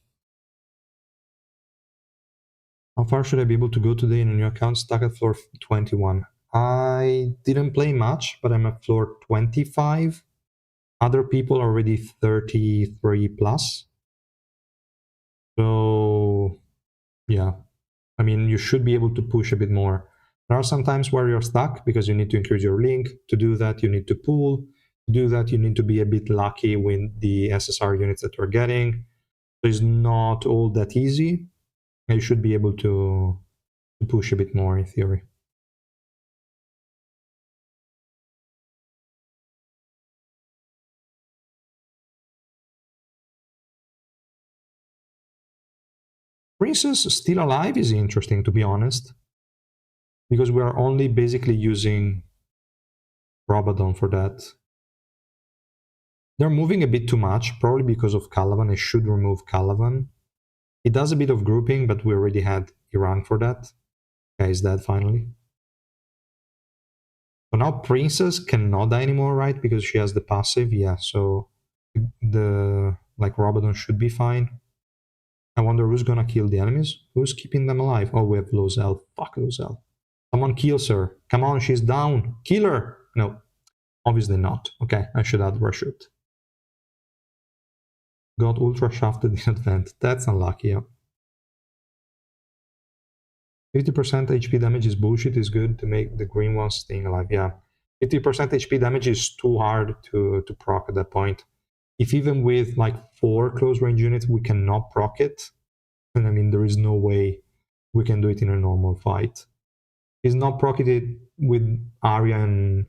Speaker 1: How far should I be able to go today in a new account? Stuck at floor 21. I didn't play much, but I'm at floor 25. Other people are already 33 plus. So, yeah. I mean, you should be able to push a bit more. There are some times where you're stuck because you need to increase your link. To do that, you need to pull. To do that, you need to be a bit lucky with the SSR units that you're getting. So it's not all that easy. You should be able to push a bit more in theory. Princess still alive is interesting, to be honest, because we are only basically using Robadon for that. They're moving a bit too much, probably because of Calavan. I should remove Calavan. It does a bit of grouping, but we already had Iran for that. Okay, is dead finally. So now Princess cannot die anymore, right? Because she has the passive. Yeah, so the Robadon should be fine. I wonder who's gonna kill the enemies? Who's keeping them alive? Oh, we have Lozel. Fuck Lozel. Someone kills her. Come on, she's down. Kill her! No, obviously not. Okay, I should add Rashut. Got ultra shafted in advance. That's unlucky, yeah. 50% HP damage is bullshit, is good to make the green ones staying alive. Yeah, 50% HP damage is too hard to proc at that point. If even with 4 close range units we cannot proc it, and I mean there is no way we can do it in a normal fight. It's not procced with Arya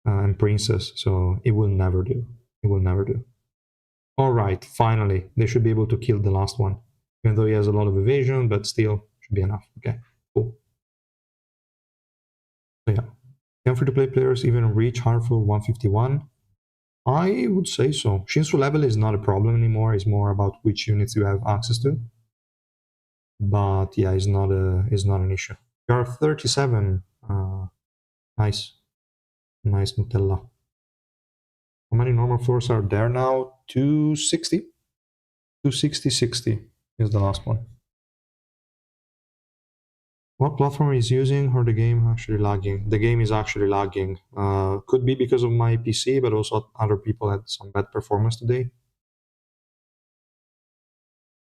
Speaker 1: and Princess, so it will never do. It will never do. Alright, finally, they should be able to kill the last one. Even though he has a lot of evasion, but still should be enough. Okay, cool. So yeah, can free-to-play players even reach Harmful 151? I would say so. Shinsu level is not a problem anymore. It's more about which units you have access to. But yeah, it's not an issue. You are 37. Nice. Nice Nutella. How many normal floors are there now? 260? 260, 60 is the last one. What platform is using or the game actually lagging? The game is actually lagging. Could be because of my PC, but also other people had some bad performance today.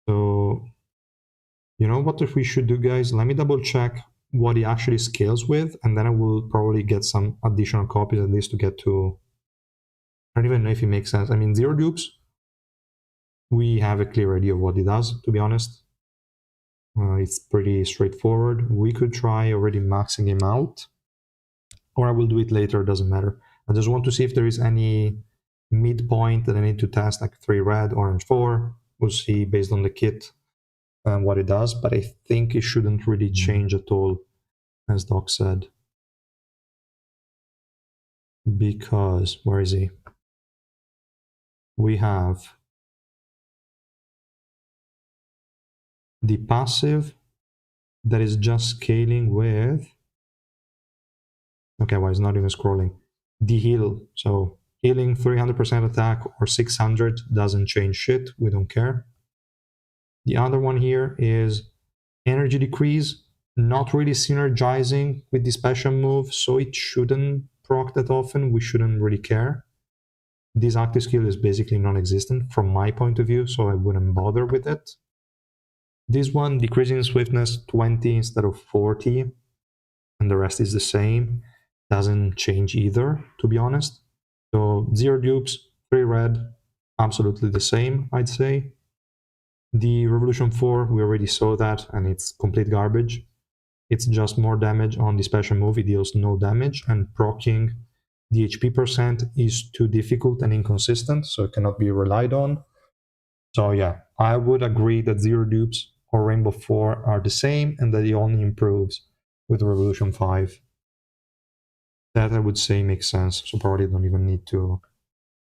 Speaker 1: So, you know what we should do, guys? Let me double check what he actually scales with, and then I will probably get some additional copies at least to get to... I don't even know if it makes sense. I mean, 0 dupes, we have a clear idea of what it does, to be honest. It's pretty straightforward. We could try already maxing him out, or I will do it later, doesn't matter. I just want to see if there is any midpoint that I need to test, like 3 red, orange 4. We'll see based on the kit and what it does, but I think it shouldn't really change at all, as Doc said. Because, where is he? We have the passive that is just scaling with... Okay, well, it's not even scrolling. The heal. So healing 300% attack or 600 doesn't change shit. We don't care. The other one here is energy decrease, not really synergizing with the special move, so it shouldn't proc that often. We shouldn't really care. This active skill is basically non-existent from my point of view, so I wouldn't bother with it. This one, decreasing swiftness 20 instead of 40, and the rest is the same. Doesn't change either, to be honest. So 0 dupes, 3 red, absolutely the same, I'd say. The Revolution 4, we already saw that, and it's complete garbage. It's just more damage on the special move, it deals no damage, and proccing the HP percent is too difficult and inconsistent, so it cannot be relied on. So yeah, I would agree that 0 dupes or Rainbow 4 are the same, and that it only improves with Revolution 5. That I would say makes sense, so probably don't even need to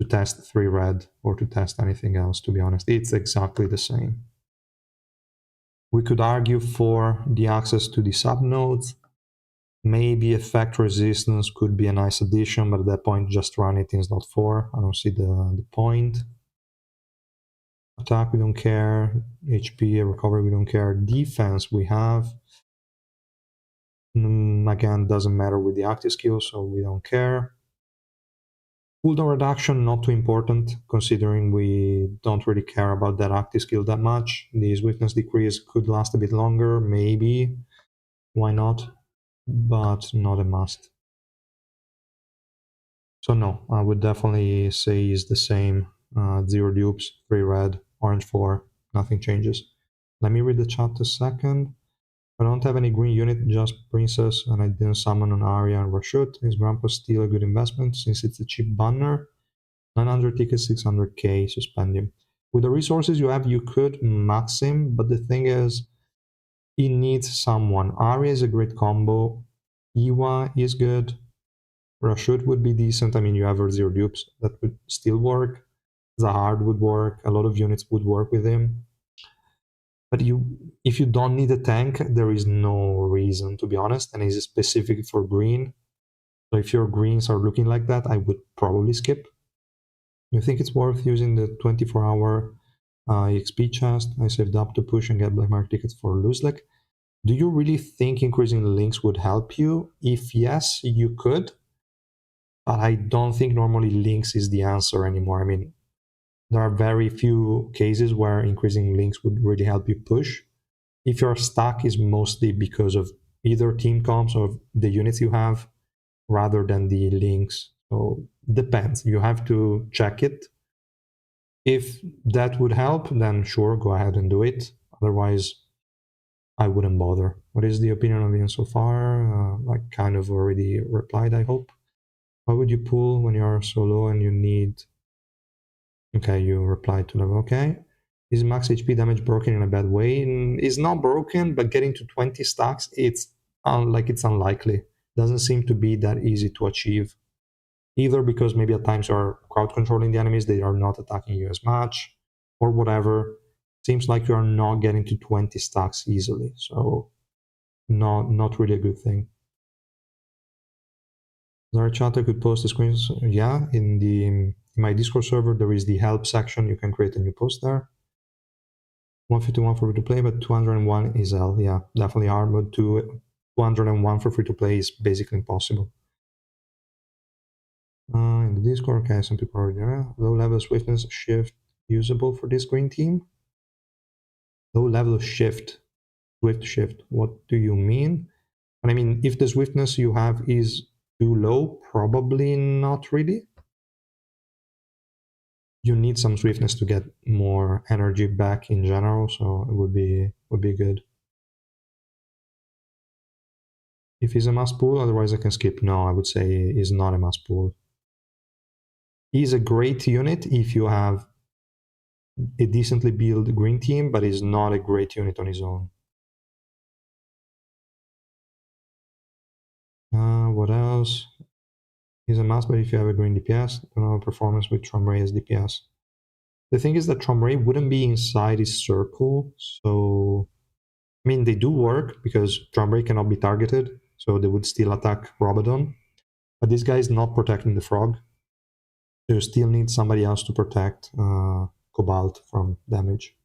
Speaker 1: test 3 red or to test anything else, to be honest. It's exactly the same. We could argue for the access to the subnodes. Maybe effect resistance could be a nice addition, but at that point just run it in slot 4. I don't see the point. Attack we don't care, HP, recovery we don't care, defense we have. Again, doesn't matter with the active skill, so we don't care. Cooldown reduction, not too important, considering we don't really care about that active skill that much. The swiftness decrease could last a bit longer, maybe. Why not? But not a must. So no, I would definitely say is the same. 0 dupes, 3 red, orange 4, nothing changes. Let me read the chat a second. I don't have any green unit, just princess, and I didn't summon an Arya and Rashut. Is Grandpa still a good investment since it's a cheap banner? 900 tickets, 600k, suspend him. With the resources you have, you could max him, but the thing is, he needs someone. Arya is a great combo. Iwa is good. Rashut would be decent. I mean, you have 0 dupes. That would still work. Zahard would work. A lot of units would work with him. But if you don't need a tank, there is no reason, to be honest, and it's specific for green. So if your greens are looking like that, I would probably skip. You think it's worth using the 24-hour EXP chest? I saved up to push and get black market tickets for Luzlek. Do you really think increasing links would help you? If yes, you could. But I don't think normally links is the answer anymore. I mean, there are very few cases where increasing links would really help you push. If you're stuck, is mostly because of either team comps or the units you have rather than the links. So depends. You have to check it. If that would help, then sure, go ahead and do it. Otherwise, I wouldn't bother. What is the opinion of you so far? I kind of already replied, I hope. Why would you pull when you are so low and you need... Okay, you replied to them. Okay. Is max HP damage broken in a bad way? It's not broken, but getting to 20 stacks, it's unlikely. Doesn't seem to be that easy to achieve. Either because maybe at times you are crowd controlling the enemies, they are not attacking you as much, or whatever. Seems like you are not getting to 20 stacks easily, so not really a good thing. Zarchata could post the screens. Yeah, in my Discord server, there is the help section. You can create a new post there. 151 for free to play, but 201 is L. Yeah, definitely hard, but 201 for free to play is basically impossible. In the Discord, okay, some people are there. Low level swiftness shift usable for this green team. Low level shift, swift shift. What do you mean? And I mean, if the swiftness you have is too low, probably not really. You need some swiftness to get more energy back in general, so it would be good. If he's a must pull, otherwise I can skip. No, I would say he's not a must pull. He's a great unit if you have a decently built green team, but is not a great unit on his own. What else? He's a must, but if you have a green DPS, don't have a performance with Tromray as DPS. The thing is that Tromray wouldn't be inside his circle, so I mean they do work because Tromray cannot be targeted, so they would still attack Robadon. But this guy is not protecting the frog. So you still need somebody else to protect Cobalt from damage.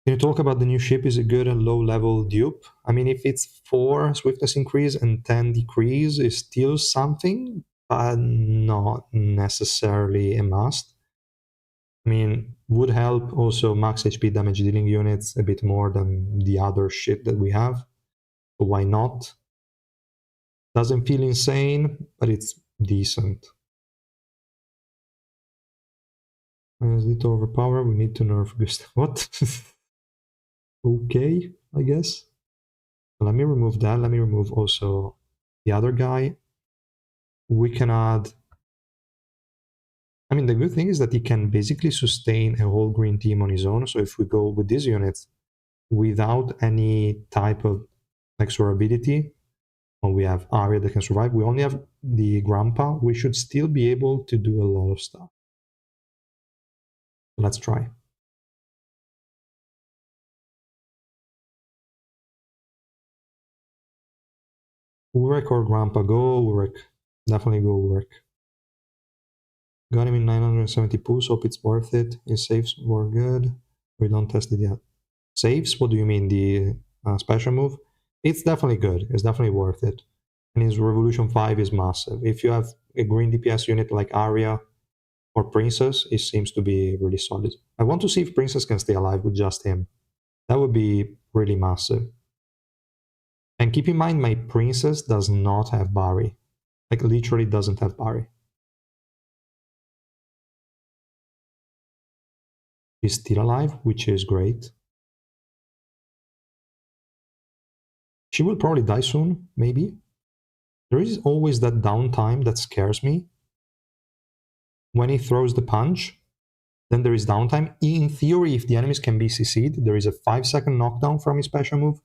Speaker 1: Can you talk about the new ship? Is it good and low level dupe? I mean, if it's 4 swiftness increase and 10 decrease, is still something, but not necessarily a must. I mean, would help also max HP damage dealing units a bit more than the other shit that we have. So why not? Doesn't feel insane, but it's decent. Is it overpowered? We need to nerf Gustav. What? Okay, I guess. Let me remove that. Let me remove also the other guy. We can add... I mean, the good thing is that he can basically sustain a whole green team on his own. So if we go with these units without any type of extra ability, or we have Arya that can survive, we only have the Grandpa, we should still be able to do a lot of stuff. Let's try. Urek or Grandpa? Go Urek. Definitely go Urek. Got him in 970 pools, hope it's worth it. His saves were good. We don't test it yet. Saves? What do you mean? The special move? It's definitely good. It's definitely worth it. And his Revolution 5 is massive. If you have a green DPS unit like Arya or Princess, it seems to be really solid. I want to see if Princess can stay alive with just him. That would be really massive. And keep in mind, my Princess does not have Barry. Like, literally doesn't have Barry. He's still alive, which is great. She will probably die soon, maybe. There is always that downtime that scares me. When he throws the punch, then there is downtime. In theory, if the enemies can be CC'd, there is a 5-second knockdown from his special move.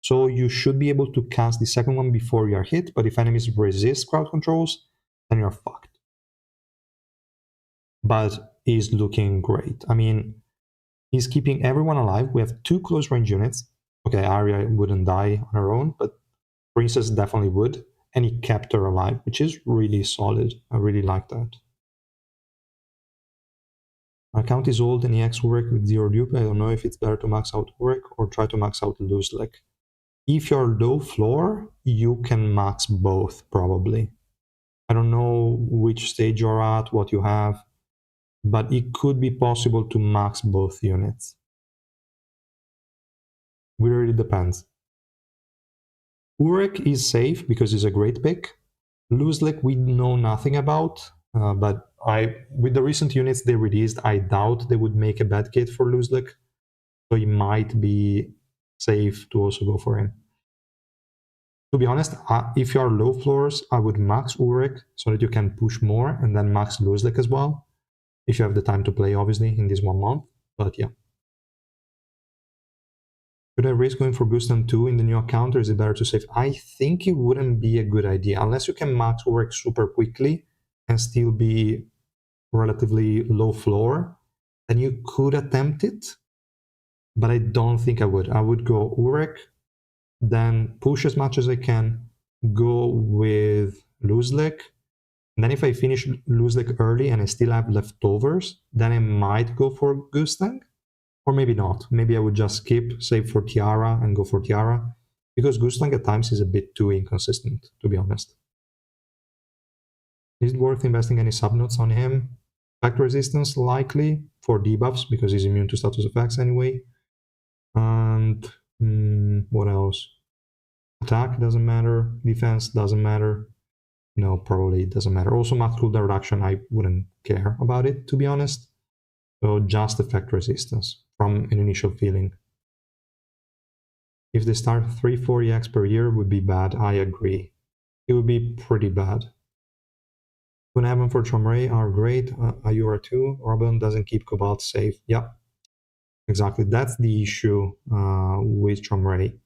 Speaker 1: So you should be able to cast the second one before you are hit, but if enemies resist crowd controls, then you're fucked. But he's looking great. I mean, he's keeping everyone alive. We have 2 close range units. Okay, Arya wouldn't die on her own, but Princess definitely would. And he kept her alive, which is really solid. I really like that. Our account is old and EX Urek with 0 dupe. I don't know if it's better to max out Urek or try to max out Luzlek. If you're low floor, you can max both, probably. I don't know which stage you're at, what you have, but it could be possible to max both units. It really depends. Urek is safe because he's a great pick. Luzlek we know nothing about, but with the recent units they released, I doubt they would make a bad kit for Luzlek, so it might be safe to also go for him. To be honest, if you are low floors, I would max Urek so that you can push more, and then max Luzlek as well, if you have the time to play, obviously, in this 1 month, but yeah. Should I risk going for Gustam 2 in the new account, or is it better to save? I think it wouldn't be a good idea, unless you can max Urek super quickly and still be relatively low floor, then you could attempt it, but I don't think I would. I would go Urek, then push as much as I can, go with Luzlek, and then if I finish Luzlek early and I still have leftovers, then I might go for Gustang. Or maybe not. Maybe I would just skip, save for Tiara, and go for Tiara. Because Gustang at times is a bit too inconsistent, to be honest. Is it worth investing any subnotes on him? Fact resistance, likely, for debuffs, because he's immune to status effects anyway. And what else? Attack doesn't matter. Defense doesn't matter. No, probably it doesn't matter. Also, math rule reduction, I wouldn't care about it, to be honest. So just effect resistance from an initial feeling. If they start 3-4 EX per year would be bad, I agree. It would be pretty bad. Heaven for Chomray are great. Ayura too. Robin doesn't keep Cobalt safe. Yep, exactly. That's the issue with Chomray.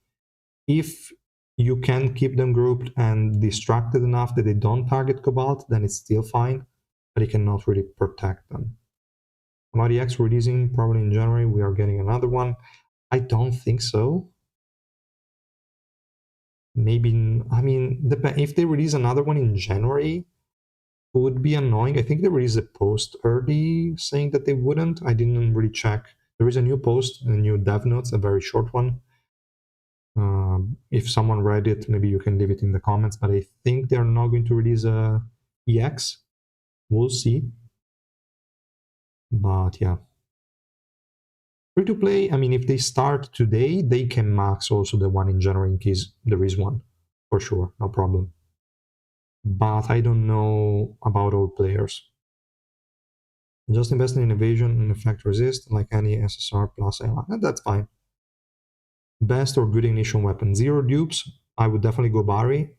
Speaker 1: If you can keep them grouped and distracted enough that they don't target Cobalt, then it's still fine, but it cannot really protect them. About EX releasing probably in January, we are getting another one. I don't think so. Maybe, I mean, if they release another one in January, it would be annoying. I think they released a post early saying that they wouldn't. I didn't really check. There is a new post, a new dev notes, a very short one. If someone read it, maybe you can leave it in the comments, but I think they're not going to release a EX. We'll see. But yeah. Free to play, I mean, if they start today, they can max also the one in January in case there is one. For sure, no problem. But I don't know about all players. Just investing in evasion and effect resist, like any SSR plus AI. That's fine. Best or good ignition weapon. Zero dupes, I would definitely go Barry.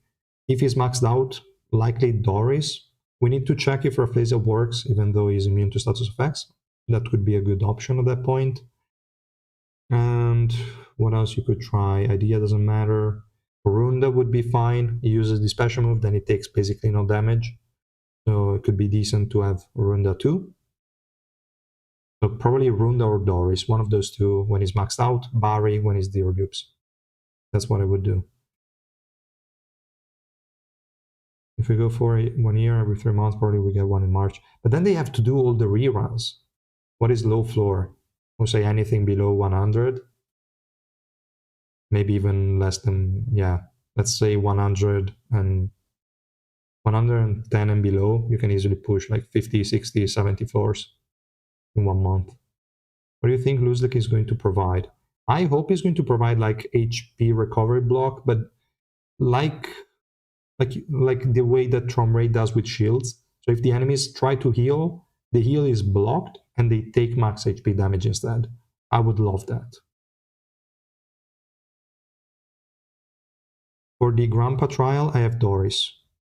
Speaker 1: If he's maxed out, likely Doris. We need to check if Rafflesia works, even though he's immune to status effects. That could be a good option at that point. And what else you could try? Idea doesn't matter. Runda would be fine. He uses the special move, then it takes basically no damage. So it could be decent to have Runda too. So probably Runda or Doris, one of those two when he's maxed out, Barry when he's zero dupes. That's what I would do. If we go for 1 year, every 3 months, probably we get one in March. But then they have to do all the reruns. What is low floor? We'll say anything below 100. Maybe even less than, yeah, let's say 100 and 110 and below. You can easily push like 50, 60, 70 floors in 1 month. What do you think Luzlik is going to provide? I hope he's going to provide like HP recovery block, but like the way that Tromray does with shields. So if the enemies try to heal, the heal is blocked and they take max HP damage instead. I would love that. For the Grandpa trial, I have Doris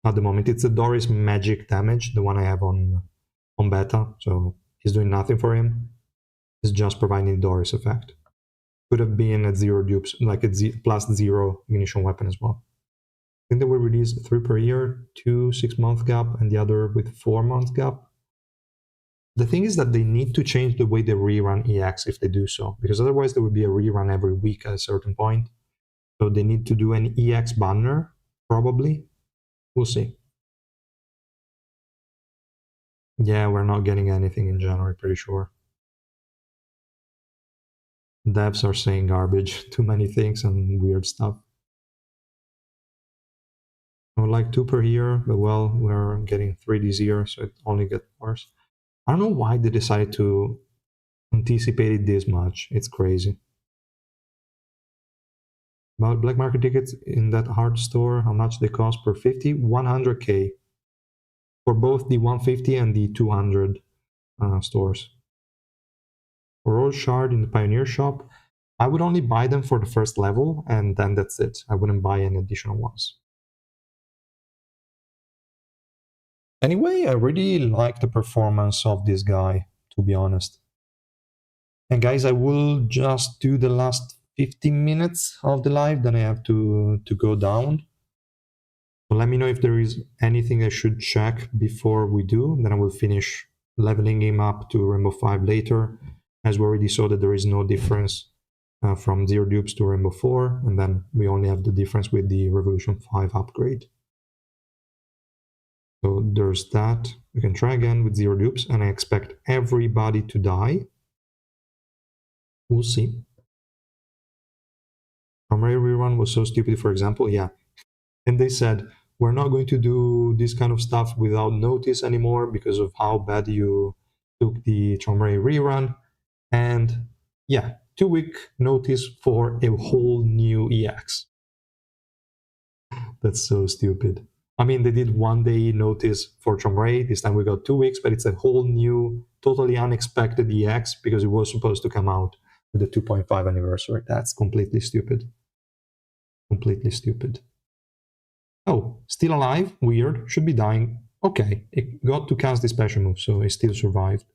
Speaker 1: at the moment. It's a Doris magic damage, the one I have on beta, so he's doing nothing for him. He's just providing Doris effect. Could have been at zero dupes, like a plus zero ignition weapon as well. I think they will release 3 per year, 2 6-month gap, and the other with 4-month gap. The thing is that they need to change the way they rerun EX if they do so, because otherwise there would be a rerun every week at a certain point. So they need to do an EX banner, probably. We'll see. Yeah, we're not getting anything in January, pretty sure. Devs are saying garbage, too many things and weird stuff. I would like 2 per year, but well, we're getting 3 this year, so it only gets worse. I don't know why they decided to anticipate it this much. It's crazy. About black market tickets in that hard store, how much they cost per 50? 100k for both the 150 and the 200 stores. For Rose Shard in the Pioneer shop, I would only buy them for the first level, and then that's it. I wouldn't buy any additional ones. Anyway, I really like the performance of this guy, to be honest. And guys, I will just do the last 15 minutes of the live, then I have to go down. So let me know if there is anything I should check before we do. Then I will finish leveling him up to Rainbow 5 later, as we already saw that there is no difference from 0 dupes to Rainbow 4, and then we only have the difference with the Revolution 5 upgrade. So there's that. We can try again with 0 dupes, and I expect everybody to die. We'll see. Romray rerun was so stupid, for example, yeah. And they said, we're not going to do this kind of stuff without notice anymore because of how bad you took the Tromray rerun. And yeah, 2-week notice for a whole new EX. That's so stupid. I mean, they did 1 day notice for Tromray. This time we got 2 weeks, but it's a whole new, totally unexpected EX because it was supposed to come out with the 2.5 anniversary. That's completely stupid. Completely stupid. Oh, still alive? Weird. Should be dying. Okay, it got to cast the special move, so it still survived.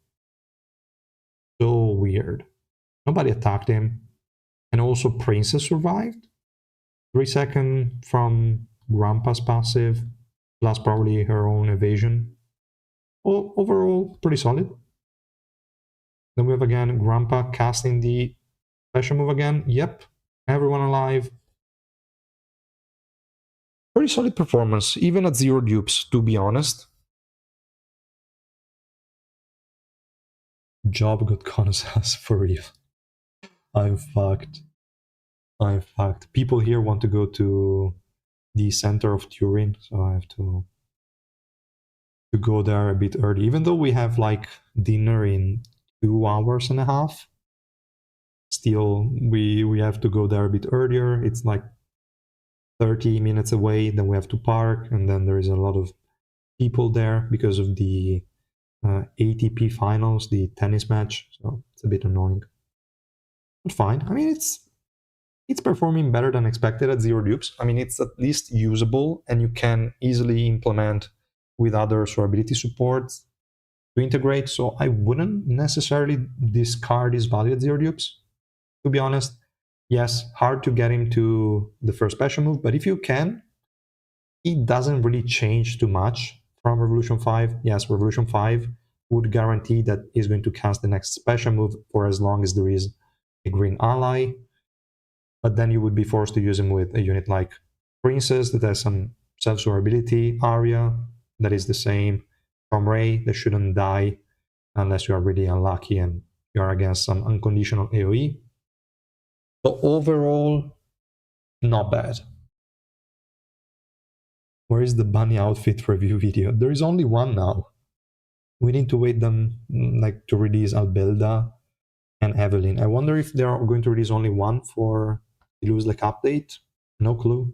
Speaker 1: So weird. Nobody attacked him. And also Princess survived. 3 seconds from Grandpa's passive, plus probably her own evasion. Overall, pretty solid. Then we have again Grandpa casting the special move again. Yep, everyone alive. Pretty solid performance, even at 0 dupes, to be honest. Job got Konosas for real. I'm fucked. I'm fucked. People here want to go to the center of Turin, so I have to go there a bit early. Even though we have like dinner in 2 hours and a half, still we have to go there a bit earlier. It's like 30 minutes away, then we have to park, and then there is a lot of people there because of the ATP finals, the tennis match, so it's a bit annoying. But fine. I mean, it's performing better than expected at 0 dupes. I mean, it's at least usable, and you can easily implement with other survivability supports to integrate. So I wouldn't necessarily discard his value at 0 dupes, to be honest. Yes, hard to get him to the first special move, but if you can, it doesn't really change too much from Revolution 5. Yes, Revolution 5 would guarantee that he's going to cast the next special move for as long as there is a green ally, but then you would be forced to use him with a unit like Princess that has some self-survivability, Arya that is the same, from Ray that shouldn't die unless you are really unlucky and you are against some unconditional AoE. So overall, not bad. Where is the bunny outfit review video? There is only one now. We need to wait them like to release Albelda and Evelyn. I wonder if they are going to release only one for the Lose Like update. No clue.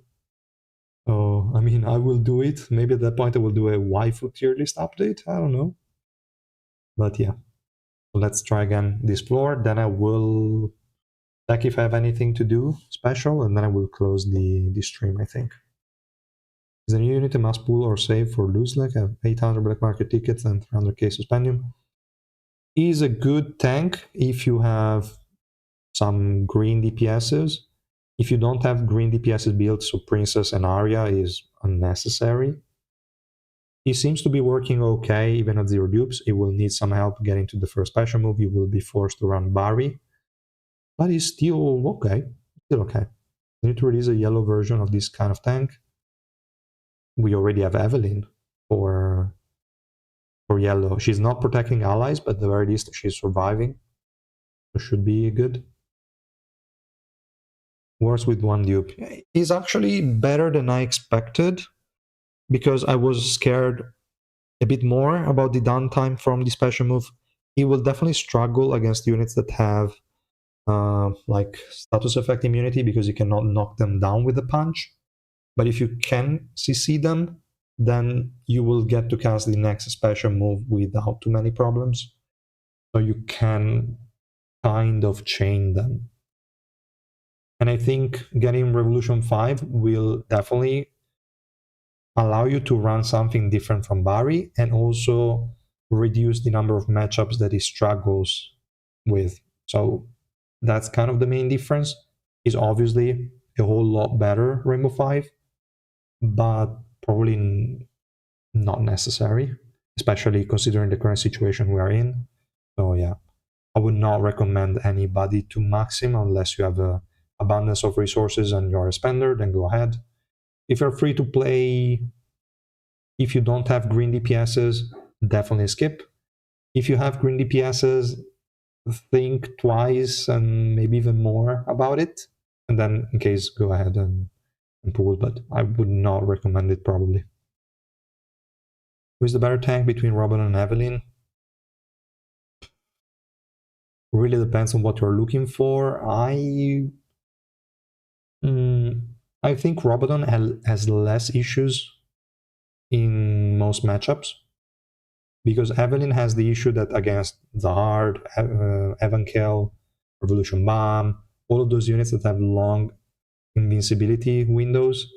Speaker 1: Oh, I mean, I will do it. Maybe at that point I will do a waifu tier list update. I don't know. But yeah, let's try again this floor. Then I will check if I have anything to do special, and then I will close the stream, I think. Is the new unit a must pull or save for Lose Like? I have 800 black market tickets and 300k suspendium. Is a good tank if you have some green DPSs. If you don't have green DPSs built, so Princess and Arya is unnecessary. He seems to be working okay even at 0 dupes. He will need some help getting to the first special move. You will be forced to run Barry. But he's still okay. Still okay. We need to release a yellow version of this kind of tank. We already have Evelyn for yellow. She's not protecting allies, but at the very least she's surviving. So should be good. Worse with 1 dupe. He's actually better than I expected, because I was scared a bit more about the downtime from the special move. He will definitely struggle against units that have like status effect immunity, because you cannot knock them down with a punch. But if you can CC them, then you will get to cast the next special move without too many problems. So you can kind of chain them. And I think getting Revolution 5 will definitely allow you to run something different from Barry, and also reduce the number of matchups that he struggles with. So that's kind of the main difference. He's obviously a whole lot better Rainbow 5, but probably not necessary, especially considering the current situation we are in. So yeah, I would not recommend anybody to max him unless you have a abundance of resources and you're a spender, then go ahead. If you're free to play, if you don't have green DPSs, definitely skip. If you have green DPSs, think twice and maybe even more about it, and then in case go ahead and pull, but I would not recommend it probably. Who is the better tank between Robadon and Evelyn? Really depends on what you're looking for. I think Robadon has less issues in most matchups, because Evelyn has the issue that against Zahard, Evankel, Revolution Bomb, all of those units that have long invincibility windows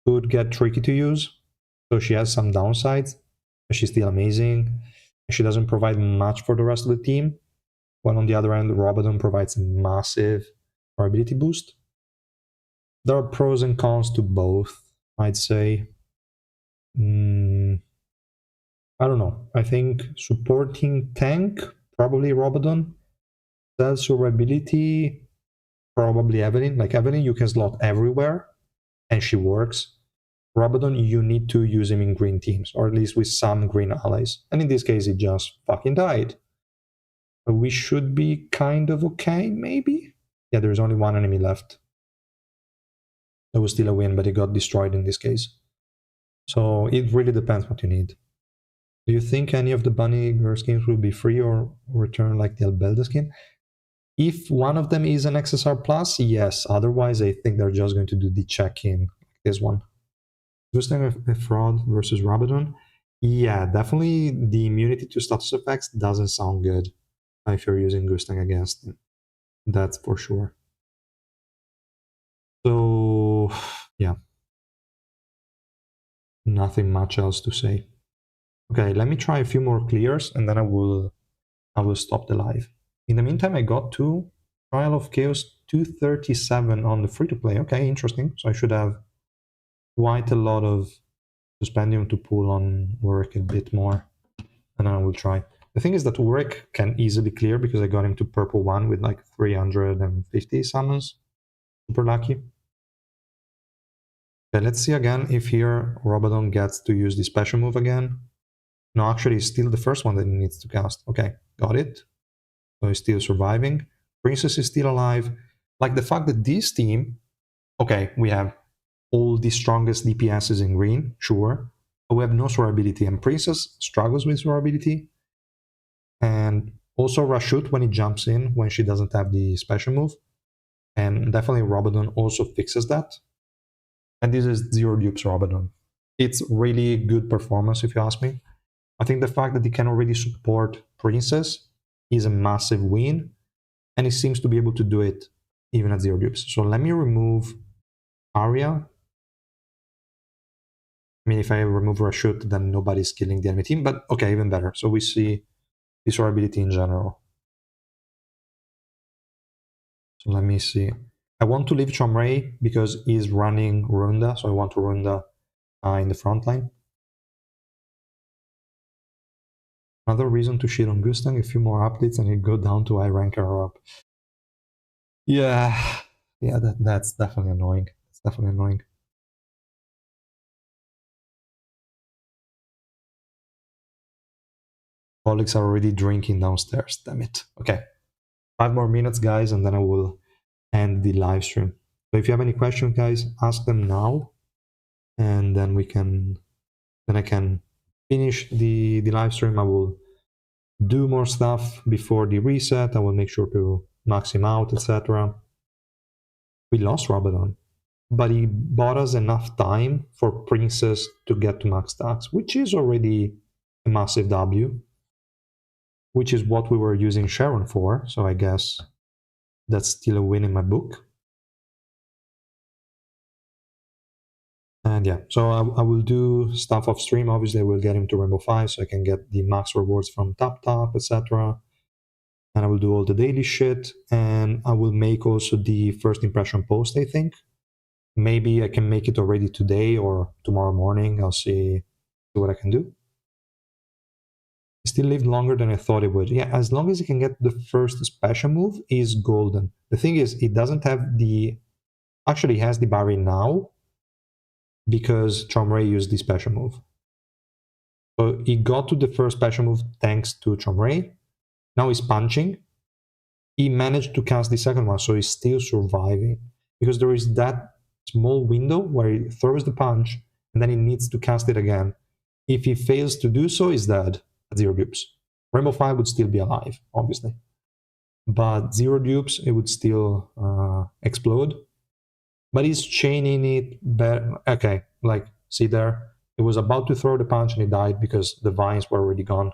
Speaker 1: could get tricky to use. So she has some downsides, but she's still amazing. She doesn't provide much for the rest of the team. While on the other end, Robadon provides a massive durability boost. There are pros and cons to both, I'd say. I don't know. I think supporting tank, probably Robadon. Self survivability, probably Evelyn. Like Evelyn, you can slot everywhere, and she works. Robadon, you need to use him in green teams, or at least with some green allies. And in this case, it just fucking died. But we should be kind of okay, maybe? Yeah, there's only one enemy left. That was still a win, but it got destroyed in this case. So it really depends what you need. Do you think any of the bunny girl skins will be free or return like the Albelda skin? If one of them is an XSR plus, yes. Otherwise, I think they're just going to do the check-in, like this one. Boosting a fraud versus Robadon? Yeah, definitely the immunity to status effects doesn't sound good if you're using Gustang against him. That's for sure. So, yeah. Nothing much else to say. Okay, let me try a few more clears and then I will stop the live. In the meantime, I got to Trial of Chaos 237 on the free-to-play. Okay, interesting. So I should have quite a lot of Suspendium to pull on Warwick a bit more. And then I will try. The thing is that Warwick can easily clear because I got him to purple 1 with like 350 summons. Super lucky. Okay, let's see again if here Robadon gets to use the special move again. No, actually, it's still the first one that he needs to cast. Okay, got it. So he's still surviving. Princess is still alive. Like the fact that this team, okay, we have all the strongest DPSs in green, sure, but we have no survivability, and Princess struggles with survivability. And also Rashut when he jumps in, when she doesn't have the special move. And definitely Robadon also fixes that. And this is Zero Dupes Robadon. It's really good performance, if you ask me. I think the fact that he can already support Princess is a massive win, and he seems to be able to do it even at 0 dupes. So let me remove Arya. I mean, if I remove Rashut, then nobody's killing the enemy team, but okay, even better. So we see disarability in general. So let me see. I want to leave Chomrei because he's running Runda, so I want to Runda in the front line. Another reason to shit on Gustang, a few more updates and it go down to I rank her up. Yeah, that's definitely annoying. It's definitely annoying. Colleagues are already drinking downstairs, damn it. Okay, 5 more minutes, guys, and then I will end the live stream. So if you have any questions, guys, ask them now, and then I can finish the live stream. I will do more stuff before the reset. I will make sure to max him out, etc. We lost Robadon, but he bought us enough time for Princess to get to max stacks, which is already a massive W, which is what we were using Sharon for, so I guess that's still a win in my book. And yeah, so I will do stuff off stream. Obviously, I will get him to Rainbow 5 so I can get the max rewards from Tap, etc. And I will do all the daily shit. And I will make also the first impression post, I think. Maybe I can make it already today or tomorrow morning. I'll see what I can do. It still lived longer than I thought it would. Yeah, as long as you can get the first special move, is golden. The thing is, it doesn't have the... Actually, it has the barrier now, because Chomrei used the special move. So he got to the first special move thanks to Chomrei. Now he's punching. He managed to cast the second one, so he's still surviving. Because there is that small window where he throws the punch, and then he needs to cast it again. If he fails to do so, he's dead at 0 dupes. Rainbow 5 would still be alive, obviously. But 0 dupes, it would still explode. But he's chaining it better. Okay, like, see there? It was about to throw the punch and he died because the vines were already gone.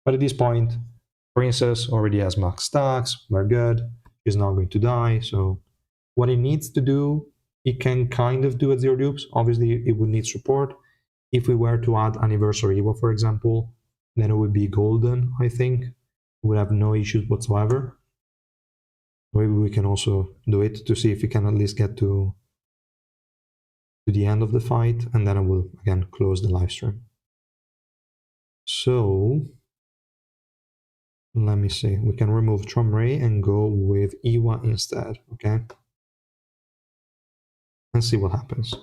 Speaker 1: But at this point, Princess already has max stacks. We're good. He's not going to die. So what he needs to do, he can kind of do at 0 dupes. Obviously, it would need support. If we were to add Anniversary Evo, for example, then it would be golden, I think. We would have no issues whatsoever. Maybe we can also do it to see if we can at least get to the end of the fight, and then I will again close the live stream. So let me see. We can remove Tromray and go with Iwa instead, okay? And see what happens.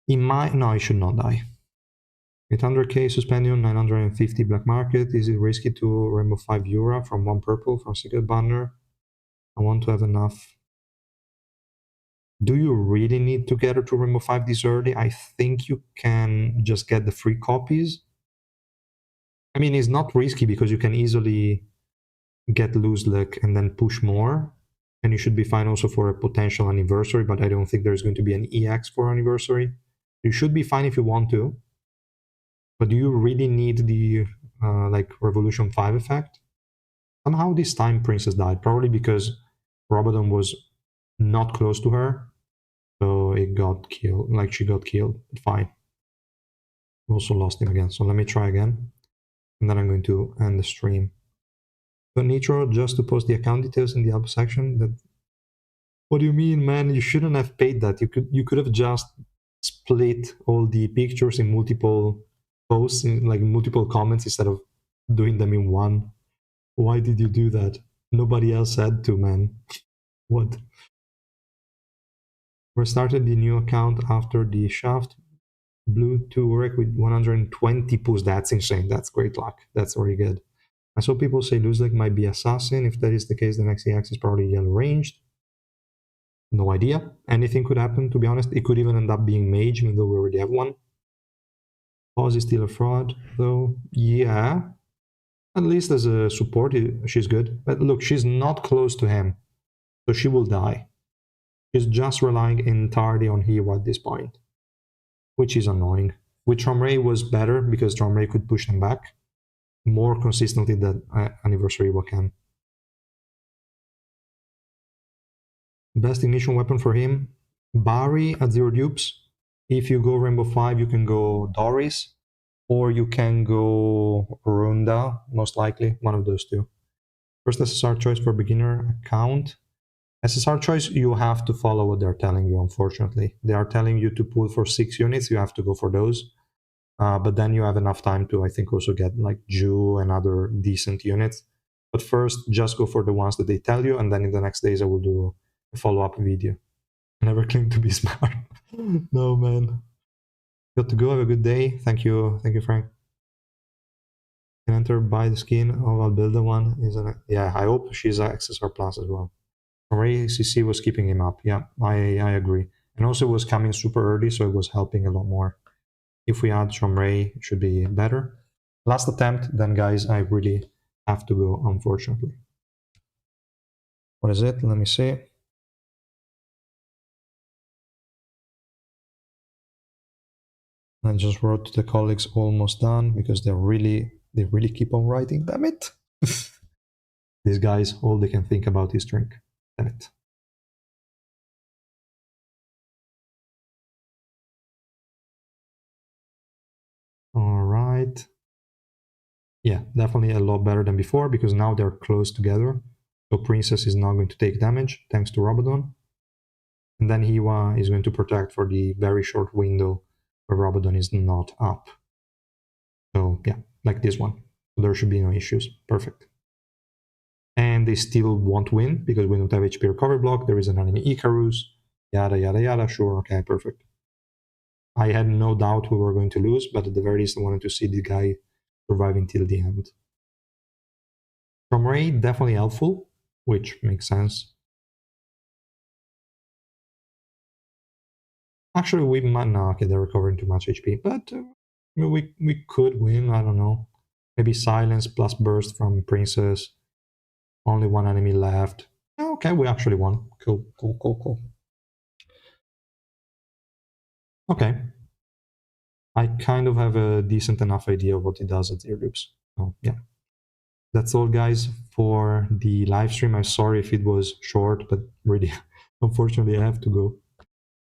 Speaker 1: He might, no, he should not die. 800k suspension, 950 black market. Is it risky to remove 5 euro from 1 purple from secret banner? I want to have enough. Do you really need to get her to remove 5 this early? I think you can just get the free copies. I mean, it's not risky because you can easily get loose luck and then push more. And you should be fine also for a potential anniversary, but I don't think there's going to be an EX for anniversary. You should be fine if you want to. But do you really need the like Revolution 5 effect? Somehow this time Princess died, probably because Robadon was not close to her. So it got killed, like she got killed, but fine. Also lost him again, so let me try again. And then I'm going to end the stream. So Nitro, just to post the account details in the help section. That. What do you mean, man? You shouldn't have paid that. You could have just split all the pictures in multiple posts, in like multiple comments, instead of doing them in one. Why did you do that? Nobody else had to, man. What? Restarted the new account after the shaft. Blue to work with 120 pulls. That's insane. That's great luck. That's very good. I saw people say Luzek might be assassin. If that is the case, the next EX is probably yellow ranged. No idea. Anything could happen, to be honest. It could even end up being mage, even though we already have one. Pause is still a fraud, though. Yeah. At least as a support, she's good. But look, she's not close to him. So she will die. She's just relying entirely on Hiwa at this point, which is annoying. With Tromray was better because Tromray could push them back more consistently than Anniversary Iwa can. Best ignition weapon for him, Barry at 0 dupes. If you go Rainbow 5, you can go Doris, or you can go Runda, most likely, one of those two. First SSR choice for beginner account. SSR choice, you have to follow what they're telling you, unfortunately. They are telling you to pull for 6 units, you have to go for those. But then you have enough time to, I think, also get like Jew and other decent units. But first, just go for the ones that they tell you, and then in the next days I will do a follow-up video. I never claim to be smart. No, man. Got to go. Have a good day. Thank you, Frank. Can enter, buy the skin. Oh, I'll build the one. Yeah, I hope she's XSR Plus as well. Ray CC was keeping him up. Yeah, I agree. And also it was coming super early, so it was helping a lot more. If we add from Ray, it should be better. Last attempt, then guys, I really have to go, unfortunately. What is it? Let me see. I just wrote to the colleagues almost done because they really keep on writing. Damn it! These guys, all they can think about is drink. Damn it. All right. Yeah, definitely a lot better than before because now they're close together. So Princess is not going to take damage thanks to Robadon. And then Hiwa is going to protect for the very short window where Robadon is not up. So yeah, like this one. There should be no issues. Perfect. And they still won't win because we don't have HP recovery block. There is an enemy Icarus. Yada, yada, yada. Sure, okay, perfect. I had no doubt we were going to lose, but at the very least I wanted to see the guy surviving till the end. From Ray, definitely helpful, which makes sense. Actually, we might not. Okay, they're recovering too much HP, but we could win. I don't know. Maybe silence plus burst from Princess. Only one enemy left. Okay, we actually won. Cool, cool, cool, cool. Okay. I kind of have a decent enough idea of what it does at 0 loops. So yeah. That's all, guys, for the live stream. I'm sorry if it was short, but really, unfortunately, I have to go.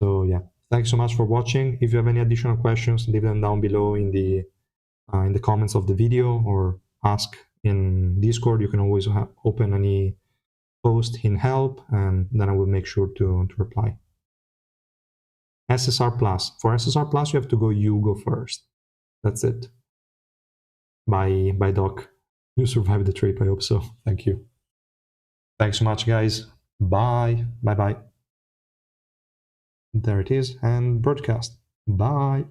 Speaker 1: So yeah, Thanks so much for watching. If you have any additional questions, leave them down below in the comments of the video, or ask in Discord. You can always open any post in help, and then I will make sure to reply. SSR Plus. For SSR Plus, you have to go first. That's it. Bye, Doc. You survived the trip, I hope so. Thank you. Thanks so much, guys. Bye. Bye-bye. There it is, and broadcast. Bye.